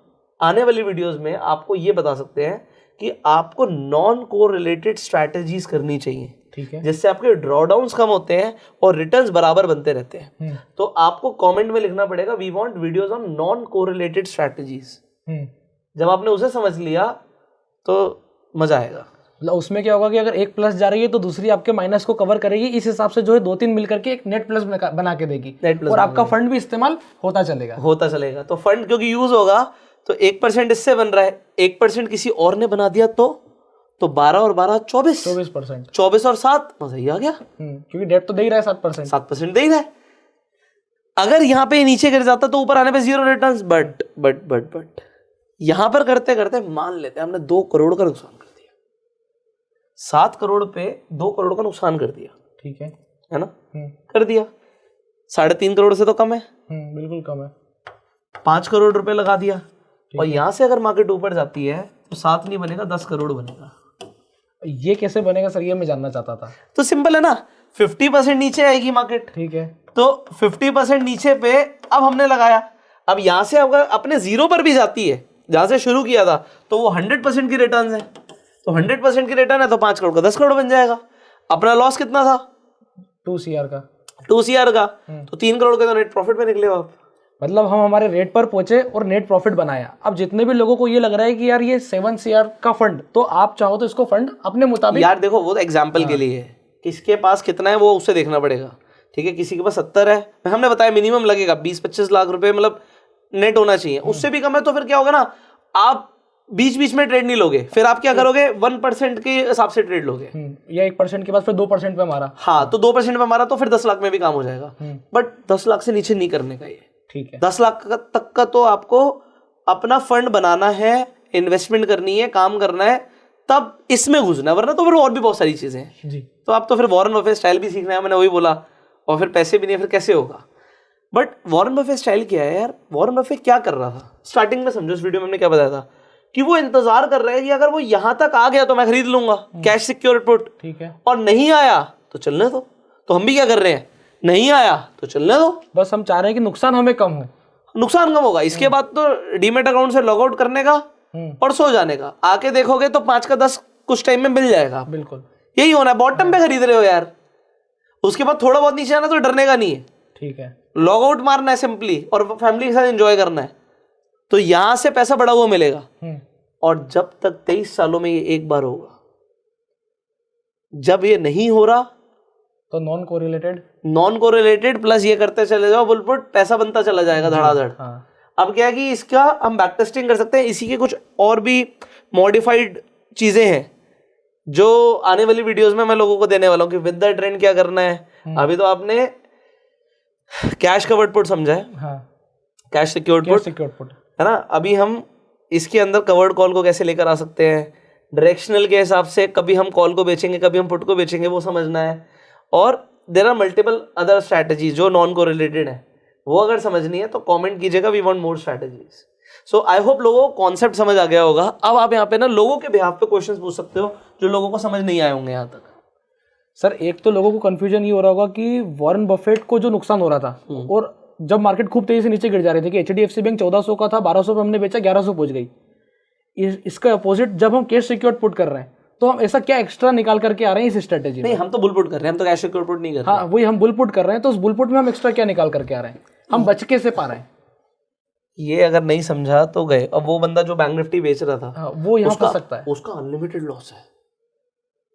आने वाली वीडियोस में आपको ये बता सकते हैं कि आपको नॉन कोरिलेटेड स्ट्रैटेजीज करनी चाहिए, ठीक है, जिससे आपके ड्रॉडाउन्स कम होते हैं और रिटर्न्स बराबर बनते रहते हैं। तो आपको कमेंट में लिखना पड़ेगा we want videos on non correlated strategies. जब आपने उसे समझ लिया तो मजा आएगा। उसमें क्या होगा कि अगर एक प्लस जा रही है तो दूसरी आपके माइनस को कवर करेगी, इस हिसाब से जो है 2-3 मिलकर के एक नेट प्लस बना के देगी, और आपका फंड भी इस्तेमाल होता चलेगा। तो फंड क्योंकि यूज होगा तो 1% इससे बन रहा है, 1% किसी और ने बना दिया तो 12 और 12 24%, 24 और 7 मजा ही आ गया, क्योंकि डेट तो दे ही रहा है 7% दे ही रहा है। अगर यहाँ पे नीचे गिर जाता तो ऊपर आने पे जीरो रिटर्न्स, बट यहां पर करते करते मान लेते हैं हमने 2 करोड़ का नुकसान कर दिया, 7 करोड़ पे 2 करोड़ का नुकसान कर दिया, ठीक है ना, कर दिया, 3.5 करोड़ से तो कम है, बिल्कुल कम है, 5 करोड़ रुपए लगा दिया, और यहां से अगर मार्केट ऊपर जाती है तो 7 नहीं बनेगा 10 करोड़ बनेगा। ये कैसे बनेगा सर, ये मैं जानना चाहता था। तो सिंपल है ना, 50% नीचे आएगी मार्केट, ठीक है, तो 50% नीचे पे अब हमने लगाया, अब यहां से अगर अपने जीरो पर भी जाती है जहां से शुरू किया था तो वो 100% की रिटर्न है, तो 100% की रिटर्न है तो 5 करोड़ का 10 करोड़ बन जाएगा। अपना लॉस कितना था, 2 CR का, 2 CR का, तो 3 करोड़ के तो नेट प्रॉफिट में निकले आप। मतलब हम हमारे रेट पर पहुंचे और नेट प्रॉफिट बनाया। अब जितने भी लोगों को ये लग रहा है कि यार ये 7 CR का फंड, तो आप चाहो तो इसको फंड अपने मुताबिक, यार देखो वो तो एग्जाम्पल के लिए है, किसके पास कितना है वो उससे देखना पड़ेगा, ठीक है। किसी के पास 70 है, हमने बताया मिनिमम लगेगा 20-25 लाख रुपए, मतलब नेट होना चाहिए, उससे भी कम है तो फिर क्या होगा ना, आप बीच बीच में ट्रेड नहीं लोगे, फिर आप क्या करोगे 1% के हिसाब से ट्रेड लोगे, या 1% के बाद फिर 2% पे मारा, हाँ तो 2% पे मारा तो फिर 10 लाख में भी काम हो जाएगा, बट 10 लाख से नीचे नहीं करने का ये, ठीक है। 10 लाख तक का तो आपको अपना फंड बनाना है, इन्वेस्टमेंट करनी है, काम करना है, तब इसमें घुसना है, वरना तो फिर और भी बहुत सारी चीजें हैं जी। तो आप तो फिर वॉरेन बफेट स्टाइल भी सीखना है, मैंने वही बोला, और फिर पैसे भी नहीं, फिर कैसे होगा। बट वॉरेन बफेट स्टाइल क्या है यार, वॉरेन बफेट क्या कर रहा था स्टार्टिंग में, समझो इस वीडियो में हमने क्या बताया था कि वो इंतजार कर रहा है कि अगर वो यहां तक आ गया तो मैं खरीद लूंगा, कैश सिक्योर्ड पुट, ठीक है, और नहीं आया तो चलने दो। तो हम भी क्या कर रहे हैं, नहीं आया तो चलने दो, बस हम चाह रहे हैं कि नुकसान हमें कम हो, नुकसान कम होगा, इसके बाद तो डीमेट अकाउंट से लॉग आउट करने का और सो जाने का, आके देखोगे तो 5 का 10 कुछ टाइम में मिल जाएगा, बिल्कुल यही होना है। बॉटम पे खरीद रहे हो यार, उसके बाद थोड़ा बहुत नीचे आना तो डरने का नहीं है, ठीक है, लॉग आउट मारना है सिंपली और फैमिली के साथ एंजॉय करना है, तो यहां से पैसा बढ़ा हुआ मिलेगा। और जब तक 23 सालों में ये एक बार होगा, जब ये नहीं हो रहा तो नॉन कोरिलेटेड प्लस ये करते चले जाओ बुल पुट, पैसा बनता चला जाएगा धड़ाधड़। हाँ। अब क्या है कि इसका हम बैक टेस्टिंग कर सकते हैं, इसी के कुछ और भी मॉडिफाइड चीजें हैं जो आने वाली वीडियोस में मैं लोगों को देने वाला हूँ कि विद द ट्रेंड क्या करना है। अभी तो आपने कैश कवर्ड पुट समझा है, हाँ, कैश सिक्योर्ड पुट है ना। अभी हम इसके अंदर कवर्ड कॉल को कैसे लेकर आ सकते हैं, डायरेक्शनल के हिसाब से कभी हम कॉल को बेचेंगे कभी हम पुट को बेचेंगे वो समझना है। और there are multiple other strategy जो नॉन कोरिलेटेड है, वो अगर समझनी है तो कमेंट कीजिएगा, we want more strategies. So I hope लोगों को कॉन्सेप्ट समझ आ गया होगा। अब आप यहाँ पे ना लोगों के बिहाफ पे क्वेश्चंस पूछ सकते हो जो लोगों को समझ नहीं आए होंगे यहाँ तक। सर एक तो लोगों को कंफ्यूजन ये हो रहा होगा कि वॉरेन बफेट को जो नुकसान हो रहा था और जब मार्केट खूब तेजी से नीचे गिर जा रही थी कि HDFC बैंक 1400 का था, 1200 पे हमने बेचा, 1100 पहुंच गई। इसका अपोजिट जब हम कैश सिक्योर्ड पुट कर रहे हैं तो हम ऐसा क्या एक्स्ट्रा निकाल करके आ रहे हैं इस स्ट्रेटेजी में? नहीं, हम तो बुल पुट कर रहे हैं, हम तो कैश सिक्योर्ड पुट नहीं कर रहे। हाँ, वही हम बुल पुट कर रहे हैं, तो उस बुल पुट में हम एक्स्ट्रा क्या निकाल करके आ रहे हैं? हम बच के से पा रहे हैं। ये अगर नहीं समझा तो गए। अब वो बंदा जो बैंक निफ्टी बेच रहा था, हाँ, वो यहाँ फंस सकता है। उसका अनलिमिटेड लॉस है,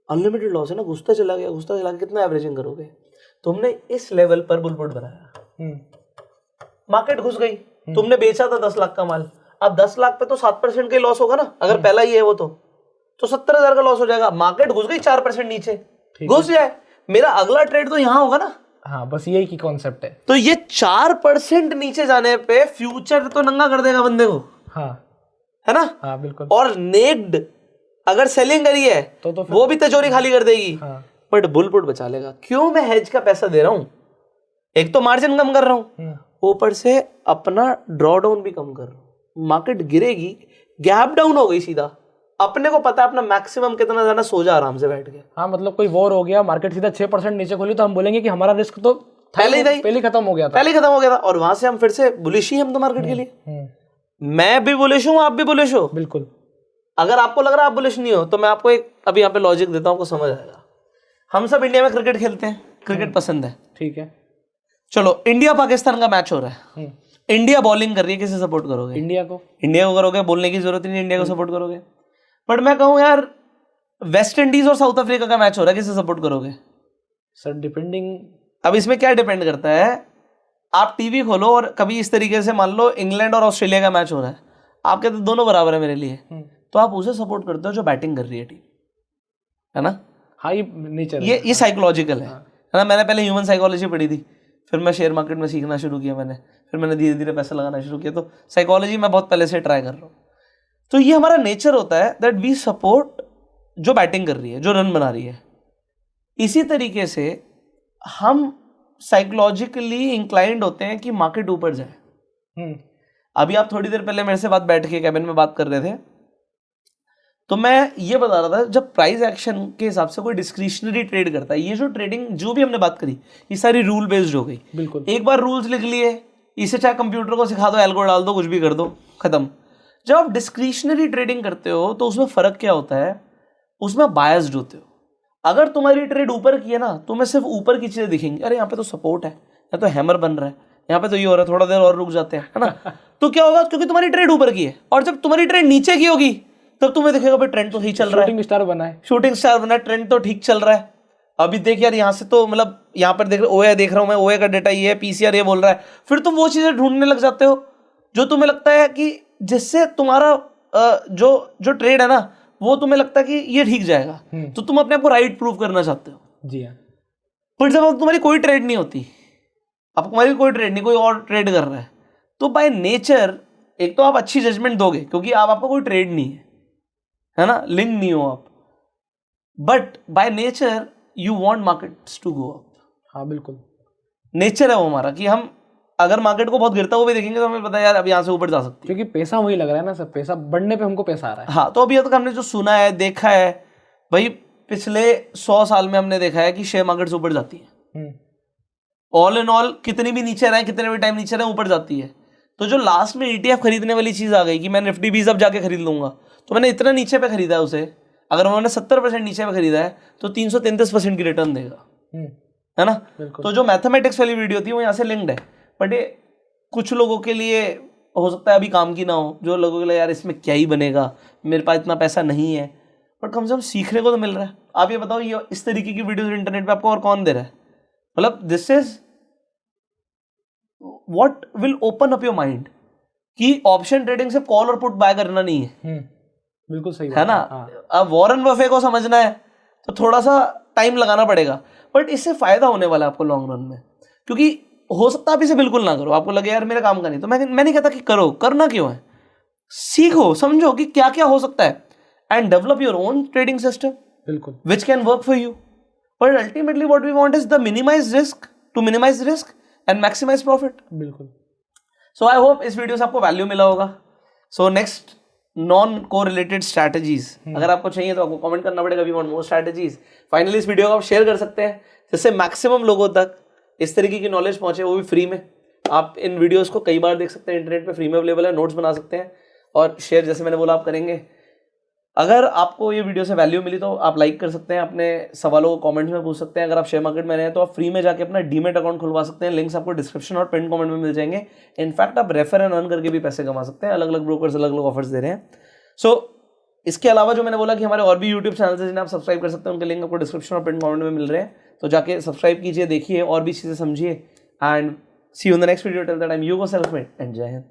अनलिमिटेड लॉस है ना, घुसता चला गया घुसता चला गया, कितना एवरेजिंग करोगे? तुमने इस लेवल पर बुल पुट बनाया, मार्केट घुस गई, तुमने बेचा था 10 लाख का माल, अब 10 लाख पे तो 7% का लॉस होगा ना। अगर पहला ही है वो तो 70,000 का लॉस हो जाएगा। मार्केट घुस गई 4% नीचे, घुस जाए, मेरा अगला ट्रेड तो यहाँ होगा ना। हाँ, बस यही की कॉन्सेप्ट है। तो ये 4% नीचे जाने पे फ्यूचर तो नंगा कर देगा बंदे को। हाँ, है ना। हाँ बिल्कुल। और नेक्ड अगर सेलिंग करी है तो वो भी तिजोरी खाली कर देगी। हाँ। बट बुल पुट बचा लेगा। क्यों? मैं हेज का पैसा दे रहा हूं, एक तो मार्जिन कम कर रहा हूं, ऊपर से अपना ड्रॉ डाउन भी कम कर रहा हूं। मार्केट गिरेगी, गैप डाउन हो गई सीधा, अपने को पता है अपना मैक्सिमम कितना जाना, सो जा आराम से बैठ के। हाँ, मतलब कोई वॉर हो गया, मार्केट सीधा 6% नीचे खोली तो हम बोलेंगे कि हमारा रिस्क तो पहले ही खत्म हो गया था, और वहां से हम फिर से बुलिश ही हम तो मार्केट के लिए। मैं भी बुलिश हूं, आप भी बुलिश हो। बिल्कुल। अगर आपको लग रहा है आप बुलिश नहीं हो तो मैं आपको एक अभी यहाँ पे लॉजिक देता हूँ, आपको समझ आएगा। हम सब इंडिया में क्रिकेट खेलते हैं, क्रिकेट पसंद है, ठीक है। चलो इंडिया पाकिस्तान का मैच हो रहा है, इंडिया बॉलिंग कर रही है, किसे सपोर्ट करोगे? इंडिया को करोगे, बोलने की जरूरत नहीं, इंडिया को सपोर्ट करोगे। बट मैं कहूँ यार वेस्ट इंडीज और साउथ अफ्रीका का मैच हो रहा है, किसे सपोर्ट करोगे? सर डिपेंडिंग, अब इसमें क्या डिपेंड करता है, आप टीवी खोलो और कभी इस तरीके से मान लो इंग्लैंड और ऑस्ट्रेलिया का मैच हो रहा है, आप कहते दोनों बराबर है मेरे लिए, तो आप उसे सपोर्ट करते हो जो बैटिंग कर रही है टीम, है ना। हाँ, ये नेचर, ये साइकोलॉजिकल है ना। मैंने पहले ह्यूमन साइकोलॉजी पढ़ी थी, फिर मैं शेयर मार्केट में सीखना शुरू किया मैंने, फिर मैंने धीरे धीरे पैसा लगाना शुरू किया, तो साइकोलॉजी मैं बहुत पहले से ट्राई कर रहा हूँ। तो ये हमारा नेचर होता है दैट वी सपोर्ट जो बैटिंग कर रही है, जो रन बना रही है। इसी तरीके से हम साइकोलॉजिकली इंक्लाइंड होते हैं कि मार्केट ऊपर जाए। अभी आप थोड़ी देर पहले मेरे से बात बैठ के कैबिन में बात कर रहे थे, तो मैं ये बता रहा था जब प्राइस एक्शन के हिसाब से कोई डिस्क्रिशनरी ट्रेड करता है, ये जो ट्रेडिंग जो भी हमने बात करी ये सारी रूल बेस्ड हो गई। बिल्कुल। एक बार रूल्स लिख लिए, इसे चाहे कंप्यूटर को सिखा दो, एल्गो डाल दो, कुछ भी कर दो, खत्म। जब आप डिस्क्रिशनरी ट्रेडिंग करते हो तो उसमें फर्क क्या होता है, उसमें बायस्ड होते हो। अगर तुम्हारी ट्रेड ऊपर की है ना, तुम्हें सिर्फ ऊपर की चीजें दिखेंगी, अरे यहाँ पे तो सपोर्ट है, यहाँ तो हैमर बन रहा है, यहाँ पे तो ये हो रहा है, थोड़ा देर और रुक जाते हैं, है ना। तो क्या होगा, क्योंकि तुम्हारी ट्रेड ऊपर की है, और जब तुम्हारी ट्रेड नीचे की होगी तब तुम्हें दिखेगा भाई ट्रेंड तो सही चल रहा है, शूटिंग स्टार बना है, ट्रेंड तो ठीक चल रहा है। अभी देख यार यहाँ से तो मतलब यहाँ पर देख ओए देख रहा हूँ मैं, ओए का डेटा ये है, पीसीआर ये बोल रहा है, फिर तुम वो चीजें ढूंढने लग जाते हो जो तुम्हें लगता है कि जिससे तुम्हारा जो ट्रेड है ना वो तुम्हें लगता है कि ये ठीक जाएगा, तो तुम अपने आप को राइट प्रूव करना चाहते हो। जी हाँ। पर जब अब तुम्हारी कोई ट्रेड नहीं होती, अब तुम्हारी कोई ट्रेड नहीं, कोई और ट्रेड कर रहा है, तो बाय नेचर एक तो आप अच्छी जजमेंट दोगे क्योंकि आपका कोई ट्रेड नहीं है ना, लिंक नहीं हो आप, but by nature you want markets to go up. हाँ बिल्कुल, नेचर है वो हमारा कि हम अगर मार्केट को बहुत गिरता हुआ भी देखेंगे तो हमें पता है यार अब यहाँ से ऊपर जा सकती है, क्योंकि पैसा वही लग रहा है ना सर, पैसा बढ़ने पे हमको पैसा आ रहा है। हाँ, तो अभी तक हमने जो सुना है, देखा है भाई, पिछले 100 साल में हमने देखा है कि शेयर मार्केट ऊपर जाती है, ऑल इन ऑल कितनी भी नीचे रहे, कितने भी टाइम नीचे रहे, ऊपर जाती है। तो जो लास्ट में ETF खरीदने वाली चीज आ गई कि मैं निफ्टी 20 अब जाके खरीद लूंगा, तो मैंने इतना नीचे पे खरीदा है उसे, अगर उन्होंने 70% नीचे पे खरीदा है तो 333% की रिटर्न देगा, है ना। तो जो मैथमेटिक्स वाली वीडियो थी वो यहाँ से लिंक्ड है, बट ये कुछ लोगों के लिए हो सकता है अभी काम की ना हो, जो लोगों के लिए यार इसमें क्या ही बनेगा, मेरे पास इतना पैसा नहीं है, बट कम से कम सीखने को तो मिल रहा है। आप ये बताओ, ये इस तरीके की वीडियोस इंटरनेट पे आपको और कौन दे रहा है? मतलब this is what will open up your mind कि ऑप्शन ट्रेडिंग से कॉल और पुट बाय करना नहीं है। बिल्कुल सही है ना? अब वॉरेन बफे को समझना है तो थोड़ा सा टाइम लगाना पड़ेगा, बट इससे फायदा होने वाला है आपको लॉन्ग रन में। क्योंकि हो सकता है आप इसे बिल्कुल ना करो, आपको लगे यार मेरा काम का नहीं, तो मैं नहीं कहता कि करो, करना क्यों है, सीखो, समझो कि क्या क्या हो सकता है and develop your own trading system बिल्कुल which can work for you. But ultimately what we want is the minimise risk and maximise profit. बिल्कुल। सो आई होप इस वीडियो से आपको वैल्यू मिला होगा। So next non correlated strategies अगर आपको चाहिए तो आपको कमेंट करना पड़ेगा, we want more strategies. Finally इस वीडियो को आप शेयर कर सकते हैं जिससे मैक्सिमम लोगों तक इस तरीके की नॉलेज पहुंचे, वो भी फ्री में। आप इन वीडियोस को कई बार देख सकते हैं, इंटरनेट पे फ्री में अवेलेबल है, नोट्स बना सकते हैं और शेयर जैसे मैंने बोला आप करेंगे। अगर आपको ये वीडियो से वैल्यू मिली तो आप लाइक कर सकते हैं, अपने सवालों को कमेंट्स में पूछ सकते हैं। अगर आप शेयर मार्केट में रहे हैं तो आप फ्री में जाके अपना डीमेट अकाउंट खुलवा सकते हैं, लिंक्स आपको डिस्क्रिप्शन और पिन कमेंट में मिल जाएंगे। इनफैक्ट आप रेफर एंड अर्न करके भी पैसे कमा सकते हैं, अलग अलग ब्रोकर्स अलग अलग ऑफर्स दे रहे हैं। सो इसके अलावा जो मैंने बोला कि हमारे और भी यूट्यूब चैनल है जिन्हें आप सब्सक्राइब कर सकते हैं, उनके लिंक आपको डिस्क्रिप्शन और पिन कमेंट में मिल रहे हैं, तो जाके सब्सक्राइब कीजिए, देखिए और भी चीज़ें समझिए and see you in the next video. Till that time you go self made and जय हिंद।